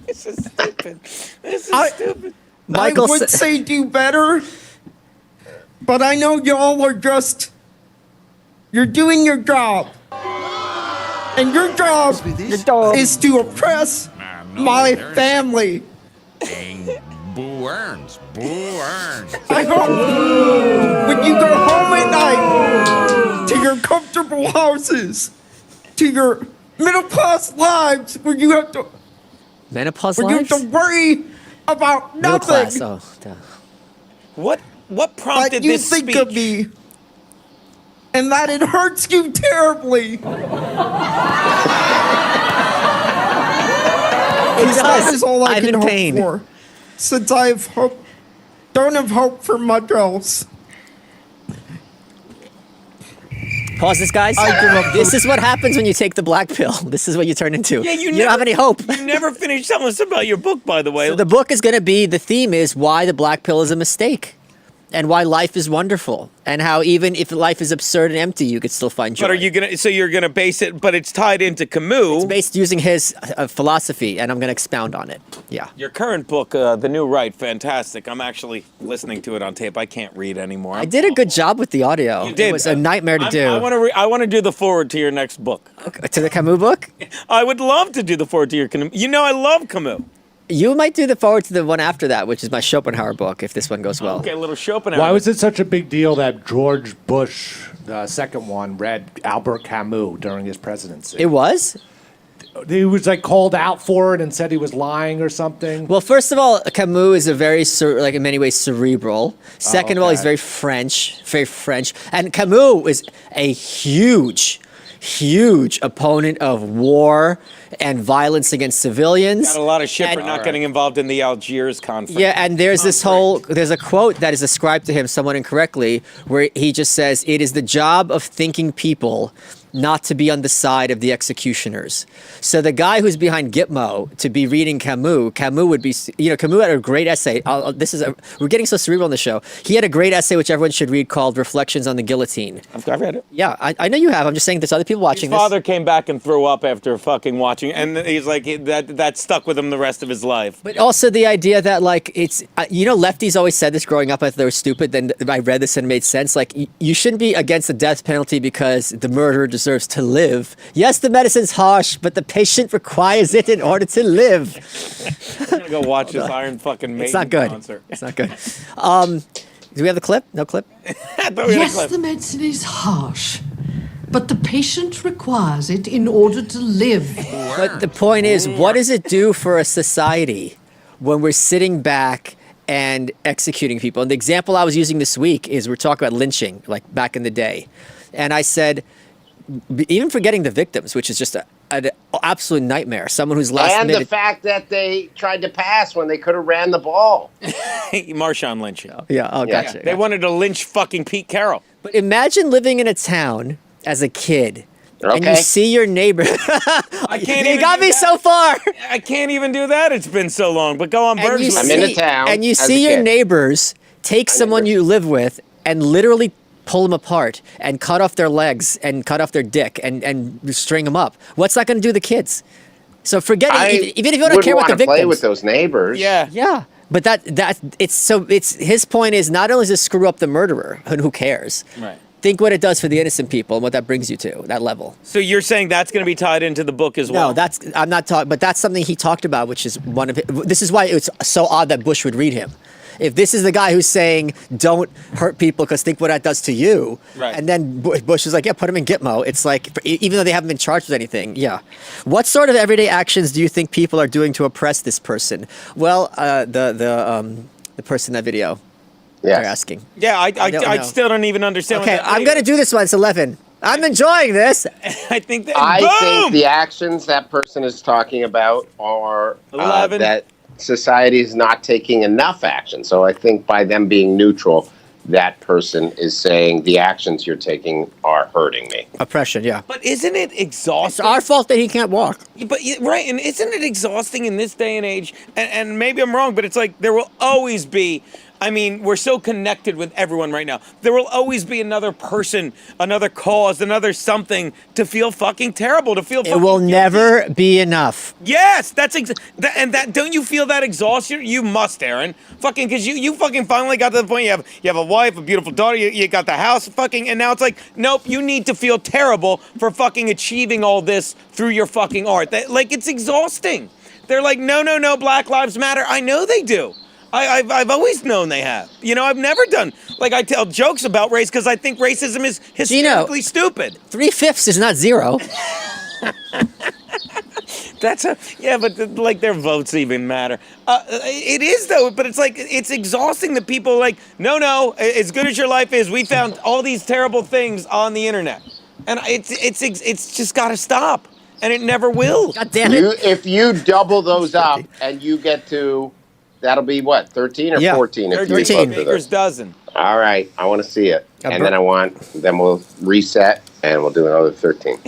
S1: This is stupid. This is stupid.
S3: Michael
S9: I would
S3: sa-
S9: say do better, but I know y'all are just, you're doing your job. And your job is to oppress my family.
S10: Boo earns. Boo earns.
S9: I hope when you go home at night to your comfortable houses, to your middle class lives, where you have to
S3: Menopause
S9: where you
S3: lives?
S9: have to worry about
S3: Middle
S9: nothing.
S3: class. Oh, duh.
S1: What What prompted
S9: you
S1: this
S9: think
S1: speech?
S9: of me, and that it hurts you terribly. That is all I can hope for, since don't have hope for much else.
S3: Pause this, guys. This is what happens when you take the black pill. This is what you turn into.
S1: Yeah,
S3: you don't have any hope.
S1: You never finished telling us about your book, by the way.
S3: So the book is going to be, the theme is why the black pill is a mistake. And why life is wonderful, and how even if life is absurd and empty, you could still find joy.
S1: But are you gonna? So you're gonna base it, but it's tied into Camus.
S3: It's based using his philosophy, and I'm gonna expound on it. Yeah.
S1: Your current book, The New Right, fantastic. I'm actually listening to it on tape. I can't read anymore.
S3: I did a good job with the audio.
S1: You did.
S3: It was a nightmare to do.
S1: I want to do the forward to your next book.
S3: Okay, to the Camus book?
S1: I would love to do the forward to your Camus. You know, I love Camus.
S3: You might do the forward to the one after that, which is my Schopenhauer book, if this one goes well.
S1: Okay, a little Schopenhauer.
S4: Why was it such a big deal that George Bush, the second one, read Albert Camus during his presidency?
S3: It was?
S4: He was like called out for it and said he was lying or something.
S3: Well, first of all, Camus is a very, like in many ways, cerebral. Second of all, he's very French. And Camus is a huge opponent of war and violence against civilians.
S1: Got a lot of shit for not getting involved in the Algiers conflict.
S3: Yeah, and there's there's a quote that is ascribed to him somewhat incorrectly, where he just says, "It is the job of thinking people not to be on the side of the executioners." So the guy who's behind Gitmo to be reading Camus would be, Camus had a great essay. We're getting so cerebral on the show. He had a great essay which everyone should read called "Reflections on the Guillotine."
S1: I've read it.
S3: Yeah, I know you have. I'm just saying there's other people watching
S1: His father came back and threw up after fucking watching, and he's like, that stuck with him the rest of his life.
S3: But also the idea that, like, it's, lefties always said this growing up, I thought they were stupid, then I read this and it made sense. Like, you shouldn't be against the death penalty because the murderer deserves to live. Yes, the medicine's harsh, but the patient requires it in order to live.
S1: I'm gonna go watch this Iron fucking Maiden
S3: It's not good.
S1: concert.
S3: It's not good. Do we have the clip? No clip?
S7: Yes, the medicine is harsh, but the patient requires it in order to live.
S3: But the point is, what does it do for a society when we're sitting back and executing people? And the example I was using this week is we're talking about lynching, like back in the day. And I said, even forgetting the victims, which is just an absolute nightmare. Someone who's
S2: the fact that they tried to pass when they could have ran the ball.
S1: Marshawn Lynch.
S3: Yeah, gotcha.
S1: They wanted to lynch fucking Pete Carroll.
S3: But imagine living in a town as a kid. Okay. And you see your neighbor.
S1: I can't.
S3: You got me so far.
S1: I can't even do that. It's been so long. But go on, Bergs.
S2: I'm in a town.
S3: And you see your neighbors take someone you live with and literally pull them apart and cut off their legs and cut off their dick and string them up. What's that going to do to the kids? So forget it. Even if you don't care about the victims.
S2: Play with those neighbors.
S3: Yeah. But it's his point is not only does it screw up the murderer, and who cares? Right. Think what it does for the innocent people and what that brings you to, that level.
S1: So you're saying that's going to be tied into the book as well?
S3: No, I'm not talking, but that's something he talked about, which is one of this is why it's so odd that Bush would read him. If this is the guy who's saying, don't hurt people because think what that does to you, right. And then Bush is like, yeah, put him in Gitmo. It's like, even though they haven't been charged with anything, yeah. What sort of everyday actions do you think people are doing to oppress this person? Well, the person in that video.
S2: Yes.
S3: They're asking.
S1: Yeah, I still don't even understand.
S3: Okay, I'm going to do this one. It's 11. I'm enjoying this.
S1: I think
S2: the actions that person is talking about are
S1: 11.
S2: That society is not taking enough action. So I think by them being neutral, that person is saying the actions you're taking are hurting me.
S3: Oppression, yeah.
S1: But isn't it exhausting?
S3: It's our fault that he can't walk.
S1: But right, and isn't it exhausting in this day and age? And maybe I'm wrong, but it's like there will always be. I mean, we're so connected with everyone right now. There will always be another person, another cause, another something to feel fucking terrible, to feel.
S3: It will never be enough.
S1: Yes, don't you feel that exhaustion? You must, Aaron. Fucking, because you fucking finally got to the point you have a wife, a beautiful daughter, you got the house, fucking, and now it's like, nope, you need to feel terrible for fucking achieving all this through your fucking art. It's exhausting. They're like, no, Black Lives Matter. I know they do. I've always known they have. I've never done, I tell jokes about race because I think racism is hysterically stupid.
S3: 3/5 is not 0.
S1: but like their votes even matter. It is though, but it's like it's exhausting that people like no. As good as your life is, we found all these terrible things on the internet, and it's just got to stop, and it never will.
S3: God damn it!
S2: If you double those up and you get to, that'll be what 13 or 14?
S1: 13 Baker's dozen.
S2: All right, I want to see it, and then we'll reset and we'll do another 13.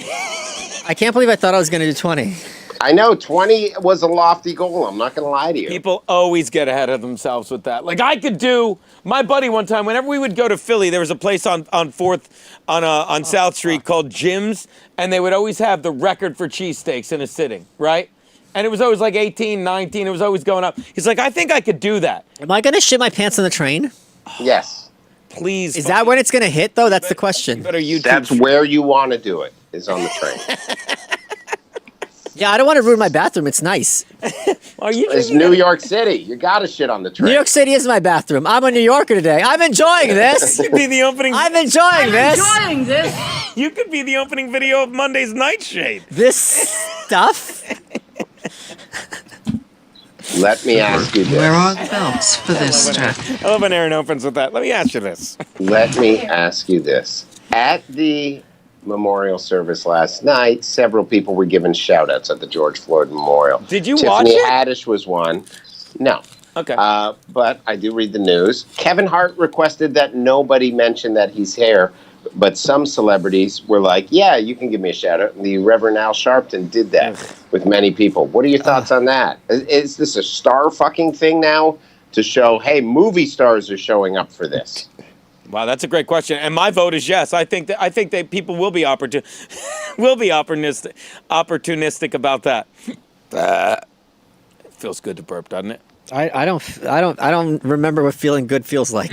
S3: I can't believe I thought I was going to do 20.
S2: I know 20 was a lofty goal. I'm not going to lie to you.
S1: People always get ahead of themselves with that. Like I could do. My buddy one time, whenever we would go to Philly, there was a place on South Street called Jim's, and they would always have the record for cheesesteaks in a sitting, right? And it was always like 18, 19. It was always going up. He's like, I think I could do that.
S3: Am I going to shit my pants on the train?
S2: Yes.
S1: Please.
S3: Is that when it's going to hit, though? That's the question.
S2: That's where you want to do it, is on the train.
S3: Yeah, I don't want to ruin my bathroom. It's nice.
S2: It's New York City. You got to shit on the train.
S3: New York City is my bathroom. I'm a New Yorker today. I'm enjoying this.
S1: You could be the opening.
S3: I'm enjoying this.
S1: You could be the opening video of Monday's Nightshade.
S3: This stuff.
S2: Let me ask you this.
S7: Where are the belts for this strap?
S1: I love when Aaron opens with that. Let me ask you this.
S2: Let me ask you this. At the memorial service last night, several people were given shout-outs at the George Floyd Memorial.
S1: Did you watch it?
S2: Tiffany Haddish was one. No.
S1: Okay.
S2: But I do read the news. Kevin Hart requested that nobody mention that he's here, but some celebrities were like, yeah, you can give me a shout-out. And the Reverend Al Sharpton did that with many people. What are your thoughts on that? Is this a star fucking thing now to show, hey, movie stars are showing up for this?
S1: Wow, that's a great question, and my vote is yes. I think that people will be opportunistic about that. It feels good to burp, doesn't it?
S3: I don't remember what feeling good feels like.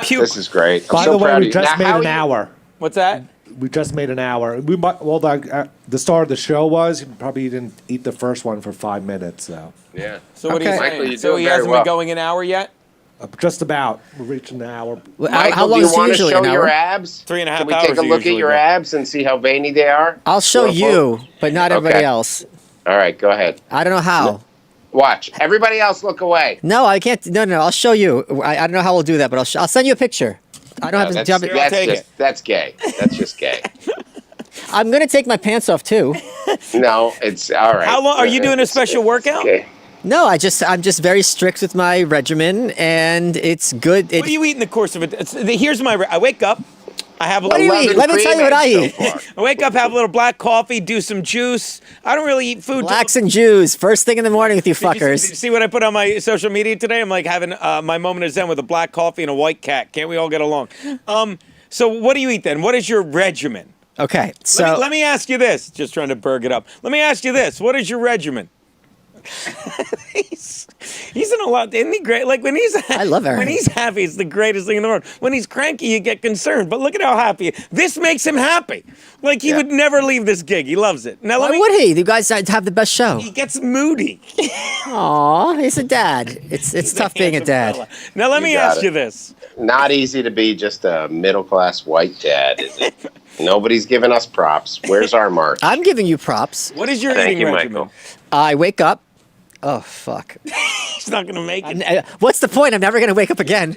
S2: This is great.
S4: By the way, we just made an hour.
S1: What's that?
S4: We just made an hour. The star of the show was, you probably didn't eat the first one for 5 minutes, though.
S2: Yeah.
S1: So what are you saying? So he hasn't been going an hour yet?
S4: Just about. We're reaching the hour.
S3: How long is it usually?
S2: Show your abs?
S1: 3.5 hours.
S2: Can we take a look at your abs and see how veiny they are?
S3: I'll show you, but not everybody else.
S2: All right, go ahead.
S3: I don't know how.
S2: Watch. Everybody else look away.
S3: No, I can't. No, I'll show you. I don't know how we'll do that, but I'll send you a picture. I don't have to jump.
S2: That's gay. That's just gay.
S3: I'm going to take my pants off, too.
S2: No, it's all right.
S1: How long? Are you doing a special workout?
S2: Okay.
S3: No, I'm just very strict with my regimen, and it's good.
S1: What do you eat in the course of it? Here's I wake up. I have a
S3: what
S1: little.
S3: do you eat? Let me tell you what I eat.
S1: I wake up, have a little black coffee, do some juice. I don't really eat food.
S3: Blacks and Jews, first thing in the morning with you fuckers.
S1: Did you see what I put on my social media today? I'm like having my moment of zen with a black coffee and a white cat. Can't we all get along? So what do you eat then? What is your regimen?
S3: Okay, so
S1: let me ask you this. Just trying to burg it up. Let me ask you this. What is your regimen? He's in a lot. Isn't he great? Like
S3: I love Aaron.
S1: When he's happy, it's the greatest thing in the world. When he's cranky, you get concerned. But look at how happy. This makes him happy. Like he would never leave this gig. He loves it. Now
S3: why would he? You guys have the best show.
S1: He gets moody.
S3: Aw, he's a dad. It's tough being a dad.
S1: Fella. Now let me ask you this.
S2: Not easy to be just a middle-class white dad, is it? Nobody's giving us props. Where's our mark?
S3: I'm giving you props.
S1: What is your eating regimen?
S2: Michael.
S3: I wake up. Oh, fuck.
S1: He's not going to make it.
S3: What's the point? I'm never going to wake up again.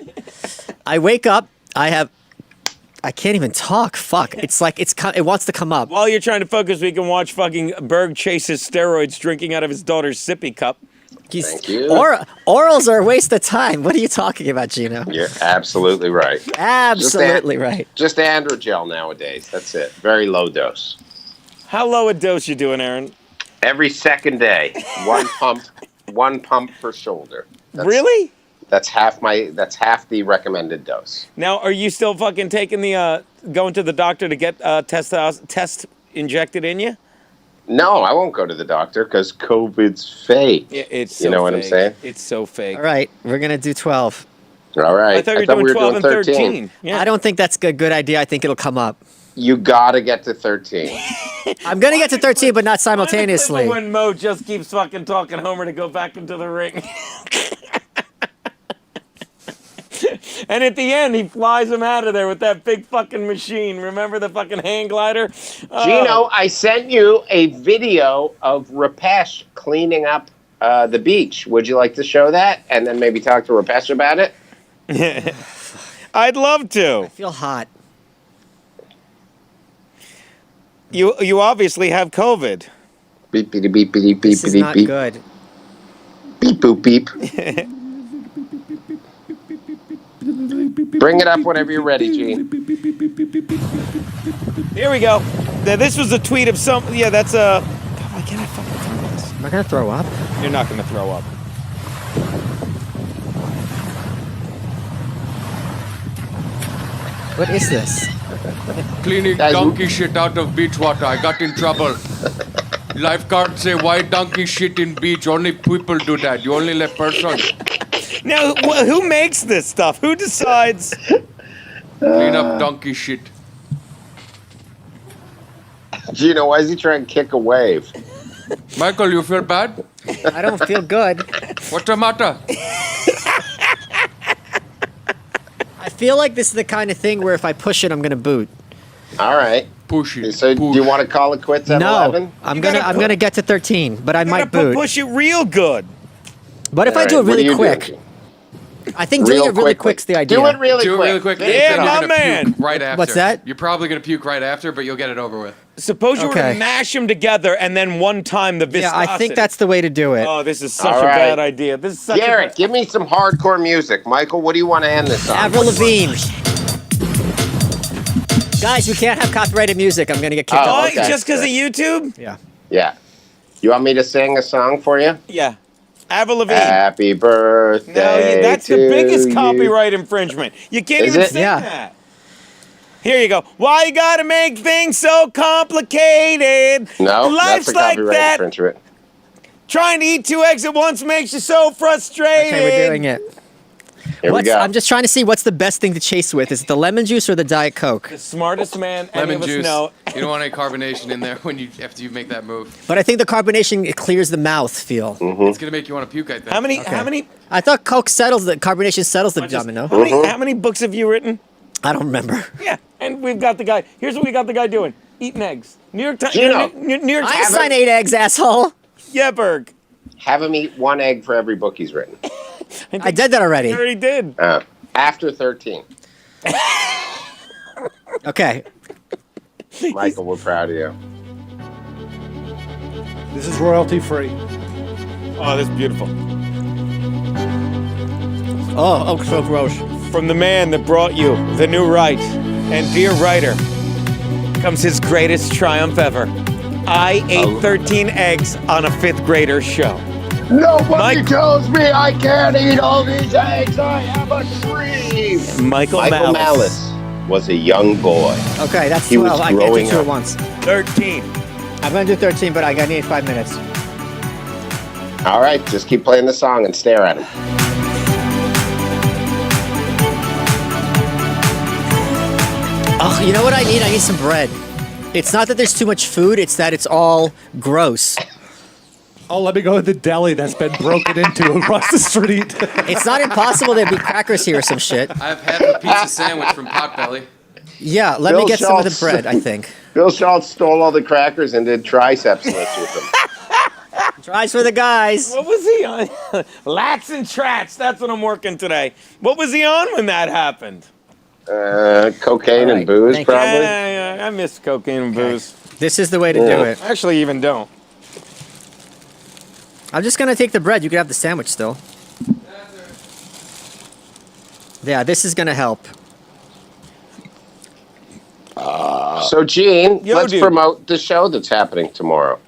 S3: I wake up. I can't even talk. Fuck. It's like it wants to come up.
S1: While you're trying to focus, we can watch fucking Berg chases steroids drinking out of his daughter's sippy cup.
S2: Thank you.
S3: Orals are a waste of time. What are you talking about, Gino?
S2: You're absolutely right.
S3: Absolutely right.
S2: Just androgel nowadays. That's it. Very low dose.
S1: How low a dose you doing, Aaron?
S2: Every second day, one pump per shoulder.
S1: Really?
S2: That's half the recommended dose.
S1: Now, are you still fucking taking the going to the doctor to get test injected in you?
S2: No, I won't go to the doctor because COVID's fake.
S1: Yeah, it's so
S2: you know
S1: fake.
S2: what I'm saying?
S1: It's so fake.
S3: All right, we're gonna do 12.
S2: All right.
S1: I thought you were doing 12 and 13. Yeah.
S3: I don't think that's a good idea. I think it'll come up.
S2: You gotta get to 13.
S3: I'm gonna get to 13, but not simultaneously.
S1: When Mo just keeps fucking talking Homer to go back into the ring. And at the end, he flies him out of there with that big fucking machine. Remember the fucking hang glider?
S2: Gino, I sent you a video of Rapesh cleaning up the beach. Would you like to show that and then maybe talk to Rapesh about it?
S1: I'd love to.
S3: I feel hot.
S1: You obviously have COVID.
S2: Beep, beep, beep, beep, beep,
S3: This is
S2: beep,
S3: not
S2: beep.
S3: good.
S2: Beep, boop, beep. Bring it up whenever you're ready, Gene.
S1: Here we go. This was a tweet of some. Yeah, that's a. God, why can't I fucking find this?
S3: Am I gonna throw up?
S1: You're not gonna throw up.
S3: What is this?
S6: Cleaning
S2: Guys,
S6: donkey shit out of beach water. I got in trouble. Lifeguard say, why donkey shit in beach? Only people do that. You only let person.
S1: Now, who makes this stuff? Who decides?
S6: Clean up donkey shit.
S2: Gino, why is he trying to kick a wave?
S6: Michael, you feel bad?
S3: I don't feel good.
S6: What's the matter?
S3: I feel like this is the kind of thing where if I push it, I'm gonna boot.
S2: All right.
S6: Push it.
S2: So
S6: push.
S2: do you want to call it quits at
S3: No,
S2: 11?
S3: I'm gonna get to 13, but I might
S1: Gotta
S3: boot.
S1: push it real good.
S3: But if
S2: All
S3: I do it
S2: right, what
S3: really
S2: you
S3: quick,
S2: doing?
S3: I think doing
S2: Real
S3: it really
S2: quickly.
S3: quick's the idea.
S2: Do it really
S6: Do it
S2: quick.
S6: really quick.
S1: Yeah,
S6: Then you're
S1: my
S6: gonna
S1: man.
S6: puke right after.
S3: What's that?
S6: You're probably gonna puke right after, but you'll get it over with.
S1: Suppose you were
S3: Okay.
S1: to mash them together and then one time the viscosity.
S3: Yeah, I think that's the way to do it.
S1: Oh, this is such
S2: All
S1: a
S2: right.
S1: bad idea. This is such
S2: Garrett, give me some hardcore music. Michael, what do you want to end this on?
S3: Avril Lavigne. Guys, we can't have copyrighted music. I'm gonna get kicked
S2: Oh,
S3: off.
S1: Oh,
S2: okay.
S1: just because of YouTube?
S3: Yeah.
S2: Yeah. You want me to sing a song for you?
S1: Yeah. Avril Lavigne.
S2: Happy birthday.
S1: No, that's the
S2: to
S1: biggest
S2: you.
S1: copyright infringement. You can't
S2: Is
S1: even
S2: it?
S1: sing
S3: Yeah.
S1: that. Here you go. Why you gotta make things so complicated?
S2: No,
S1: Life's
S2: that's a
S1: like
S2: copyright
S1: that.
S2: infringement.
S1: Trying to eat 2 eggs at once makes you so frustrated.
S3: Okay, we're doing it.
S2: Here we go.
S3: I'm just trying to see what's the best thing to chase with. Is it the lemon juice or the Diet Coke?
S1: The smartest man any
S6: Lemon
S1: of us
S6: juice.
S1: know.
S6: You don't want any carbonation in there after you make that move.
S3: But I think the carbonation it clears the mouth feel.
S6: It's gonna make you want to puke. I think.
S1: How many
S3: I thought Coke settles the carbonation settles the
S1: just-
S3: domino.
S1: how many books have you written?
S3: I don't remember.
S1: Yeah, and we've got the guy. Here's what we got the guy doing: eating eggs. New York Times.
S2: Gino.
S1: New York Times.
S3: Einstein ate eggs, asshole.
S1: Yeah, Berg.
S2: Have him eat 1 egg for every book he's written.
S3: I did that already.
S1: He already did.
S2: After 13.
S3: Okay.
S2: Michael, we're proud of you.
S4: This is royalty free.
S1: Oh, this is beautiful.
S3: Oh, so gross.
S1: From the man that brought you the new right, and dear writer, comes his greatest triumph ever. I ate 13 eggs on a 5th grader's show.
S2: Nobody tells me I can't eat all these eggs. I have a dream.
S1: Michael
S2: Malice was a young boy.
S3: Okay, that's
S2: He was
S3: 12. I can't do
S2: growing
S3: 2
S2: up.
S3: at once.
S1: 13.
S3: I'm gonna do 13, but I need 5 minutes.
S2: All right, just keep playing the song and stare at him.
S3: Oh, you know what I need? I need some bread. It's not that there's too much food, it's that it's all gross.
S4: Oh, let me go to the deli that's been broken into across the street.
S3: It's not impossible there'd be crackers here or some shit.
S6: I've had a pizza sandwich from Potbelly.
S3: Yeah, let me
S2: Bill
S3: get some of the
S2: Schultz.
S3: bread, I think.
S2: Bill Schultz stole all the crackers and did triceps lifts with them.
S3: Tries for the guys.
S1: What was he on? Lats and Trats. That's what I'm working today. What was he on when that happened?
S2: Cocaine
S3: All
S2: and
S3: right,
S2: booze,
S3: thank you.
S2: probably.
S1: Yeah, I miss cocaine and booze.
S3: This is the way to
S2: Yeah.
S3: do it.
S1: I actually even don't.
S3: I'm just gonna take the bread. You can have the sandwich still. Yeah, this is gonna help.
S2: So, Gene,
S1: Yo,
S2: let's
S1: dude.
S2: promote the show that's happening tomorrow.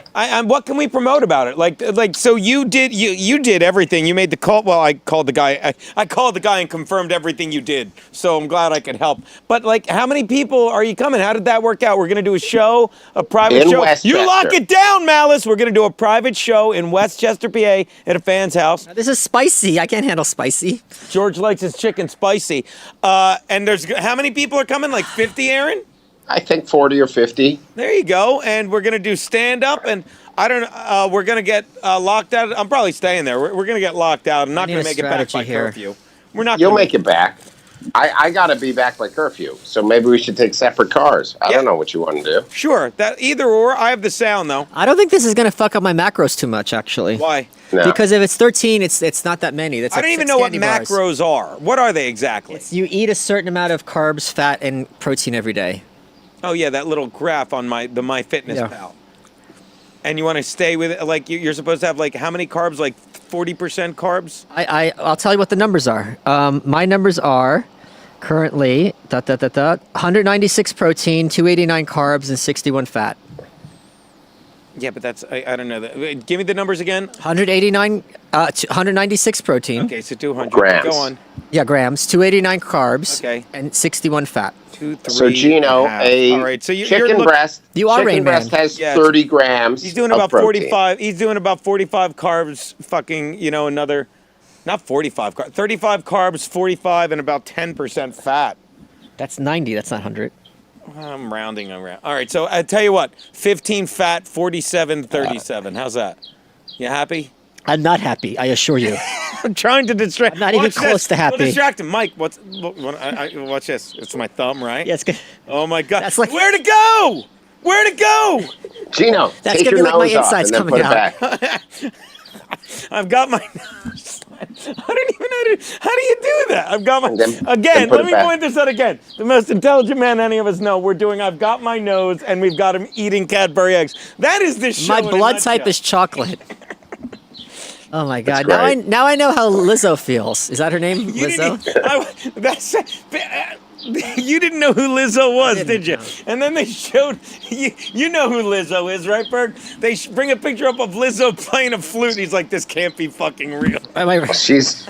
S1: What can we promote about it? Like, so you did everything. You made the call. Well, I called the guy. I called the guy and confirmed everything you did. So I'm glad I could help. But like, how many people are you coming? How did that work out? We're gonna do a show, a private
S2: In
S1: show.
S2: Westchester.
S1: You lock it down, Malice. We're gonna do a private show in Westchester, PA, at a fan's house.
S3: Now, this is spicy. I can't handle spicy.
S1: George likes his chicken spicy. And there's how many people are coming? Like 50, Aaron?
S2: I think 40 or 50.
S1: There you go. And we're gonna do stand up, and I don't. We're gonna get locked out. I'm probably staying there. We're gonna get locked out. I'm not
S3: need
S1: gonna
S3: a
S1: make it back by
S3: strategy here.
S1: curfew. We're not.
S2: You'll
S1: gonna
S2: make it back. I gotta be back by curfew, so maybe we should take separate cars. I don't know what you want to do.
S1: Sure, that either or. I have the sound though.
S3: I don't think this is gonna fuck up my macros too much, actually.
S1: Why?
S2: No.
S3: Because if it's 13, it's not that many. That's
S1: I
S3: like
S1: don't even
S3: 6
S1: know what
S3: candy bars.
S1: macros are. What are they exactly?
S3: You eat a certain amount of carbs, fat, and protein every day.
S1: Oh yeah, that little graph on my MyFitnessPal. And you want to stay with it, like you're supposed to have like how many carbs? Like 40% carbs?
S3: I'll tell you what the numbers are. My numbers are currently 196 protein, 289 carbs, and 61 fat.
S1: Yeah, but that's I don't know that. Wait, give me the numbers again.
S3: 196 protein.
S1: Okay, so 200.
S2: Grams.
S1: Go on.
S3: Yeah, grams. 289 carbs.
S1: Okay.
S3: And 61 fat.
S1: 2, 3.
S2: So Gino,
S1: All right, so
S2: chicken breast.
S3: You are
S2: chicken
S3: Rain Man.
S2: breast has
S1: Yeah,
S2: 30 grams.
S1: He's doing
S2: of
S1: about
S2: protein.
S1: 45. He's doing about 45 carbs. Fucking, another, not 45. 35 carbs, 45, and about 10% fat.
S3: That's 90. That's not 100.
S1: I'm rounding. All right, so I tell you what, 15 fat, 47, 37. How's that? You happy?
S3: I'm not happy, I assure you.
S1: I'm trying to distract.
S3: I'm not even close to happy.
S1: We'll distract him. Mike, watch this. It's my thumb, right?
S3: Yeah, it's good.
S1: Oh my God.
S3: That's like-
S1: Where to go? Where to go?
S2: Gino,
S3: That's
S2: take
S3: gonna
S2: your
S3: be like my
S2: nose off
S3: insides
S2: and then
S3: coming
S2: put it
S3: out.
S2: back.
S1: I've got my nose. I don't even know how do you do that? I've got my
S2: Then
S1: again.
S2: put
S1: Let
S2: it
S1: me
S2: back.
S1: point this out again. The most intelligent man any of us know. We're doing. I've got my nose, and we've got him eating Cadbury eggs. That is this show.
S3: My
S1: in a
S3: blood type
S1: nutshell.
S3: is chocolate. Oh my God!
S2: great.
S3: Now I know how Lizzo feels. Is that her name,
S1: You
S3: Lizzo?
S1: You didn't know who Lizzo was,
S3: didn't,
S1: did you?
S3: no.
S1: And then they showed you know who Lizzo is, right, Berg? They bring a picture up of Lizzo playing a flute. He's like, this can't be fucking real.
S2: She's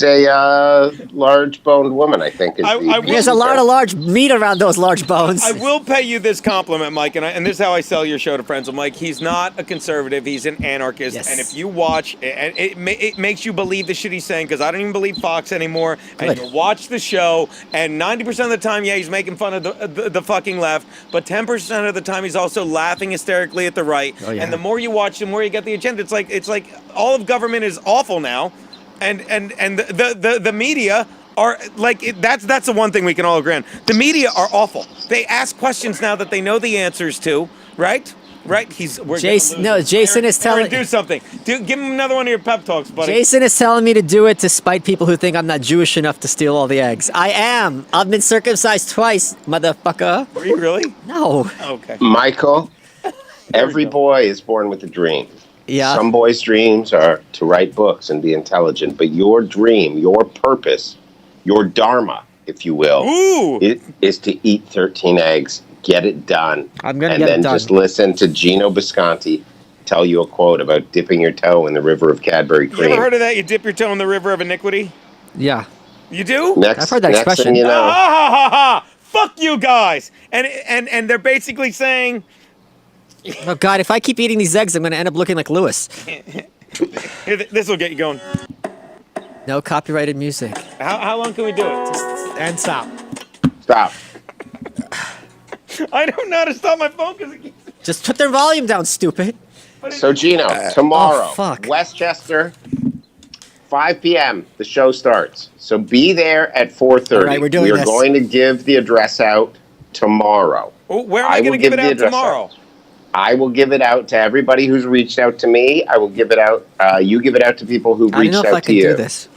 S2: a large-boned woman, I think.
S3: There's a lot of large meat around those large bones.
S1: I will pay you this compliment, Mike, and this is how I sell your show to friends. I'm like, he's not a conservative, he's an anarchist,
S3: Yes.
S1: and if you watch, and it makes you believe the shit he's saying, because I don't even believe Fox anymore, and
S3: Good.
S1: you watch the show, and 90% of the time, yeah, he's making fun of the fucking left, but 10% of the time, he's also laughing hysterically at the right,
S3: Oh, yeah.
S1: and the more you watch, the more you get the agenda. It's like all of government is awful now, and the media are like that's the one thing we can all agree on. The media are awful. They ask questions now that they know the answers to, right? Right?
S3: Jason is telling.
S1: Do something. Give him another one of your pep talks, buddy.
S3: Jason is telling me to do it to spite people who think I'm not Jewish enough to steal all the eggs. I am. I've been circumcised twice, motherfucker.
S1: Were you really?
S3: No.
S1: Okay.
S2: Michael, every boy is born with a dream.
S3: Yeah.
S2: Some boys' dreams are to write books and be intelligent, but your dream, your purpose, your dharma, if you will, is to eat 13 eggs. Get it done.
S3: I'm gonna
S2: and
S3: get
S2: then
S3: it done.
S2: just listen to Gino Bisconti tell you a quote about dipping your toe in the river of Cadbury
S1: You
S2: cream.
S1: ever heard of that? You dip your toe in the river of iniquity?
S3: Yeah.
S1: You do?
S3: I've heard that
S2: next
S3: expression.
S2: thing you know,
S1: Ha ha ha ha! Fuck you guys! And they're basically saying,
S3: Oh God! If I keep eating these eggs, I'm gonna end up looking like Lewis.
S1: this will get you going.
S3: No copyrighted music.
S1: How long can we do it?
S3: And stop.
S2: stop.
S1: I don't know how to stop my phone because
S3: Just put their volume down, stupid.
S2: So Gino, tomorrow,
S3: fuck.
S2: Westchester, 5 p.m. The show starts. So be there at 4:30.
S3: All right, we're doing
S2: We are
S3: this.
S2: going to give the address out tomorrow.
S1: Where am I going to
S2: will
S1: give it
S2: the
S1: out
S2: address
S1: tomorrow?
S2: I will give it out to everybody who's reached out to me. I will give it out. You give it out to people who've
S3: I don't
S2: reached
S3: know if
S2: out
S3: I
S2: to
S3: can
S2: you.
S3: do this.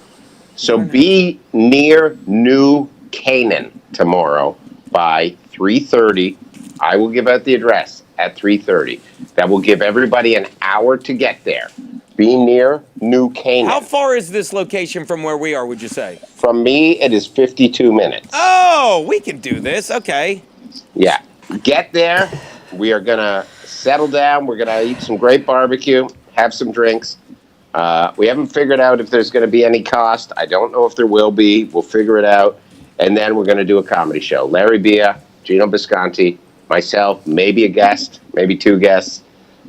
S2: So be near New Canaan tomorrow by 3:30. I will give out the address at 3:30. That will give everybody an hour to get there. Be near New Canaan.
S1: How far is this location from where we are, would you say?
S2: From me, it is 52 minutes.
S1: Oh, we can do this. Okay.
S2: Yeah. Get there. We are going to settle down. We're going to eat some great barbecue, have some drinks. We haven't figured out if there's going to be any cost. I don't know if there will be. We'll figure it out. And then we're going to do a comedy show. Larry Bia, Gino Bisconti, myself, maybe a guest, maybe two guests.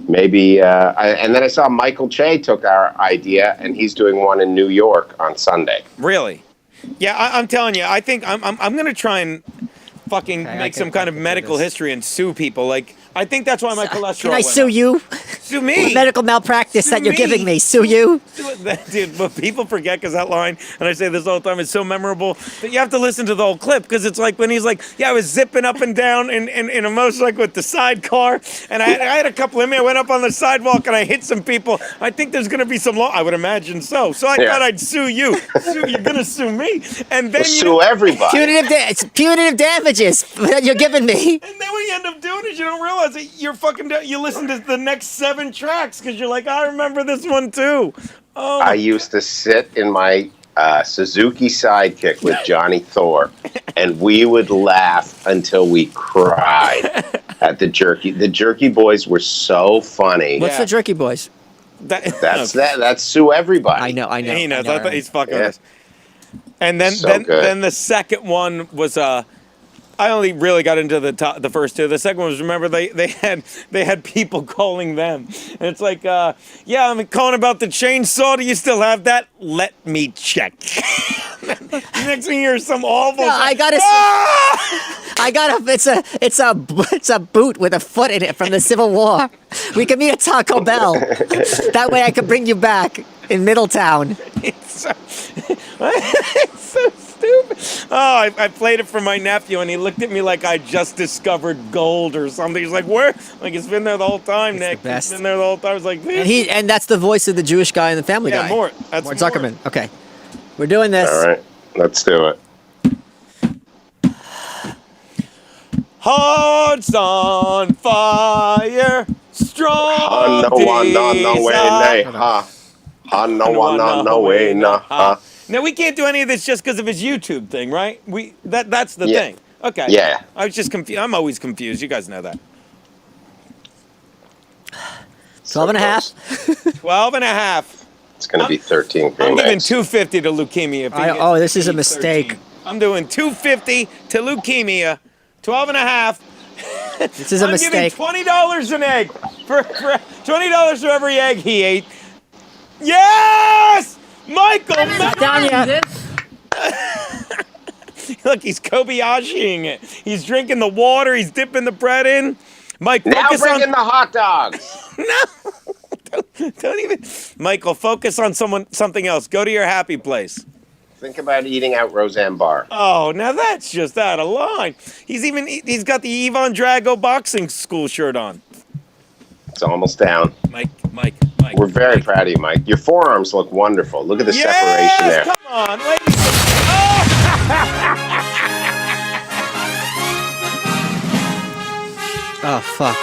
S2: Maybe, and then I saw Michael Che took our idea, and he's doing one in New York on Sunday.
S1: Really? Yeah, I'm telling you, I think I'm going to try and fucking make some kind of medical history and sue people. Like, I think that's why my cholesterol.
S3: Can I sue you?
S1: Sue me.
S3: Medical malpractice
S1: Sue
S3: that you're
S1: me.
S3: giving me. Sue you.
S1: Dude, but people forget because that line, and I say this all the time, is so memorable that you have to listen to the whole clip because it's like when he's like, yeah, I was zipping up and down in a motorcycle with the sidecar, and I had a couple of me. I went up on the sidewalk and I hit some people. I think there's going to be some law. I would imagine so. So I thought I'd sue you. You're going to sue me. And then
S2: sue everybody.
S3: It's punitive damages that you're giving me.
S1: And then what you end up doing is you don't realize that you're fucking. You listen to the next 7 tracks because you're like, I remember this one too. Oh.
S2: I used to sit in my Suzuki Sidekick with Johnny Thor, and we would laugh until we cried at the Jerky. The Jerky Boys were so funny.
S3: What's the Jerky Boys?
S2: That's sue everybody.
S3: I know.
S1: He knows. I thought he's fucking with us. And then
S2: So good.
S1: then the second one was I only really got into the first two. The second one was, remember they had people calling them, and it's like, yeah, I'm calling about the chainsaw. Do you still have that? Let me check. Next thing you hear some awful.
S3: No, I got it's a boot with a foot in it from the Civil War. We can meet at Taco Bell. That way I can bring you back in Middletown.
S1: It's so stupid. Oh, I played it for my nephew, and he looked at me like I just discovered gold or something. He's like, "Where?" Like, it's been there the whole time, Nick. It's been there the whole time. I was like,
S3: and that's the voice of the Jewish guy in the Family Guy.
S1: Mort. That's
S3: Mort Zuckerman. Okay, we're doing this.
S2: All right, let's do it.
S1: Hearts on fire, strong Now, we can't do any of this just because of his YouTube thing, right? That's the thing. Okay.
S2: Yeah.
S1: I was just confused. I'm always confused. You guys know that.
S3: 12 and a half.
S1: 12 and a half.
S2: It's going to be 13 Creme
S1: I'm giving
S2: Eggs.
S1: $250 to leukemia.
S3: This is a mistake.
S1: 13. I'm doing $250 to leukemia. 12 and a half.
S3: This is a mistake.
S1: I'm giving $20 an egg. For $20 for every egg he ate. Yes! Michael!
S3: Down yet.
S1: Look, he's Kobayashiing it. He's drinking the water. He's dipping the bread in. Mike,
S2: now
S1: focus
S2: bring
S1: on
S2: in the hot dogs.
S1: No, don't even. Michael, focus on something else. Go to your happy place.
S2: Think about eating out Roseanne Barr.
S1: Oh, now that's just out of line. He's got the Ivan Drago boxing school shirt on.
S2: It's almost down.
S1: Mike.
S2: We're very proud of you, Mike. Your forearms look wonderful. Look at the separation there.
S1: Come on, ladies.
S3: Oh, fuck.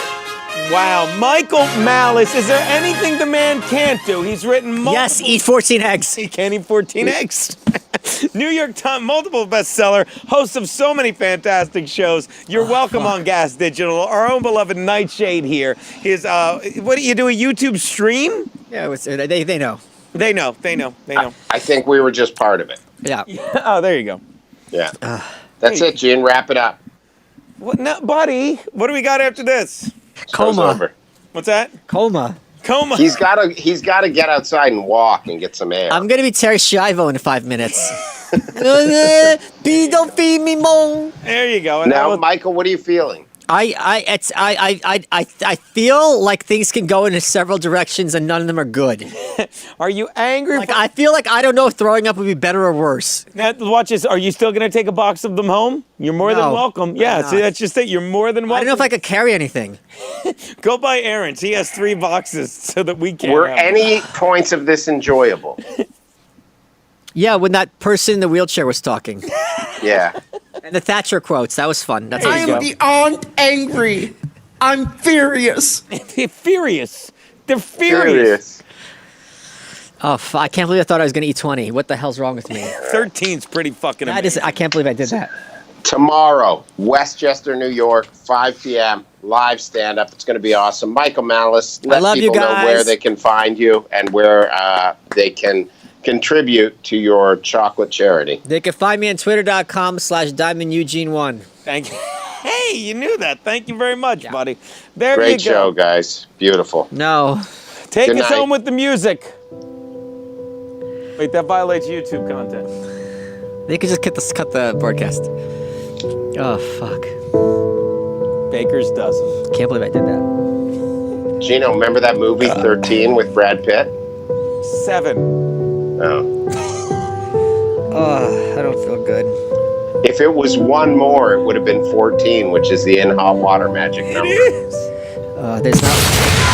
S1: Wow, Michael Malice. Is there anything the man can't do? He's written multiple...
S3: Yes, eat 14 eggs.
S1: He can't eat 14 eggs. New York Times, multiple bestseller, host of so many fantastic shows. You're welcome on Gas Digital. Our own beloved Nightshade here is, what do you do, a YouTube stream?
S3: Yeah, they know.
S1: They know.
S2: I think we were just part of it.
S3: Yeah.
S1: Oh, there you go.
S2: Yeah. That's it, Gene. Wrap it up.
S1: What, no, buddy? What do we got after this?
S2: Show's over.
S1: What's that?
S3: Coma.
S2: He's got to get outside and walk and get some air.
S3: I'm gonna be Terry Schiavo in 5 minutes. Don't feed me, Mo.
S1: There you go.
S2: Now, Michael, what are you feeling?
S3: I feel like things can go in several directions and none of them are good.
S1: Are you angry?
S3: Like, I feel like I don't know if throwing up would be better or worse.
S1: Now, watch this. Are you still going to take a box of them home? You're more than welcome. Yeah, see, that's just it. You're more than welcome.
S3: I don't know if I could carry anything.
S1: Go by Aaron's. He has 3 boxes so that we can.
S2: Were any points of this enjoyable?
S3: Yeah, when that person in the wheelchair was talking.
S2: Yeah.
S3: And the Thatcher quotes. That was fun. That's how
S9: I
S3: you go.
S9: am beyond angry. I'm furious.
S1: They're furious. They're furious.
S3: Oh, I can't believe I thought I was going to eat 20. What the hell's wrong with me?
S1: 13's pretty fucking amazing.
S3: I can't believe I did that.
S2: Tomorrow, Westchester, New York, 5 p.m., live stand-up. It's going to be awesome. Michael Malice, let people know where they can find you and where they can contribute to your chocolate charity.
S3: They can find me on twitter.com/DiamondEugene1.
S1: Thank you. Hey, you knew that. Thank you very much, buddy. There
S2: Great
S1: you go.
S2: show, guys. Beautiful.
S3: No.
S1: Take
S2: Good
S1: us
S2: night.
S1: home with the music. Wait, that violates YouTube content.
S3: They could just cut the broadcast. Oh, fuck.
S1: Baker's dozen.
S3: Can't believe I did that.
S2: Gino, remember that movie 13 with Brad Pitt?
S1: 7.
S2: Oh.
S3: Oh, I don't feel good.
S2: If it was one more, it would have been 14, which is the in hot water magic number.
S3: There's not.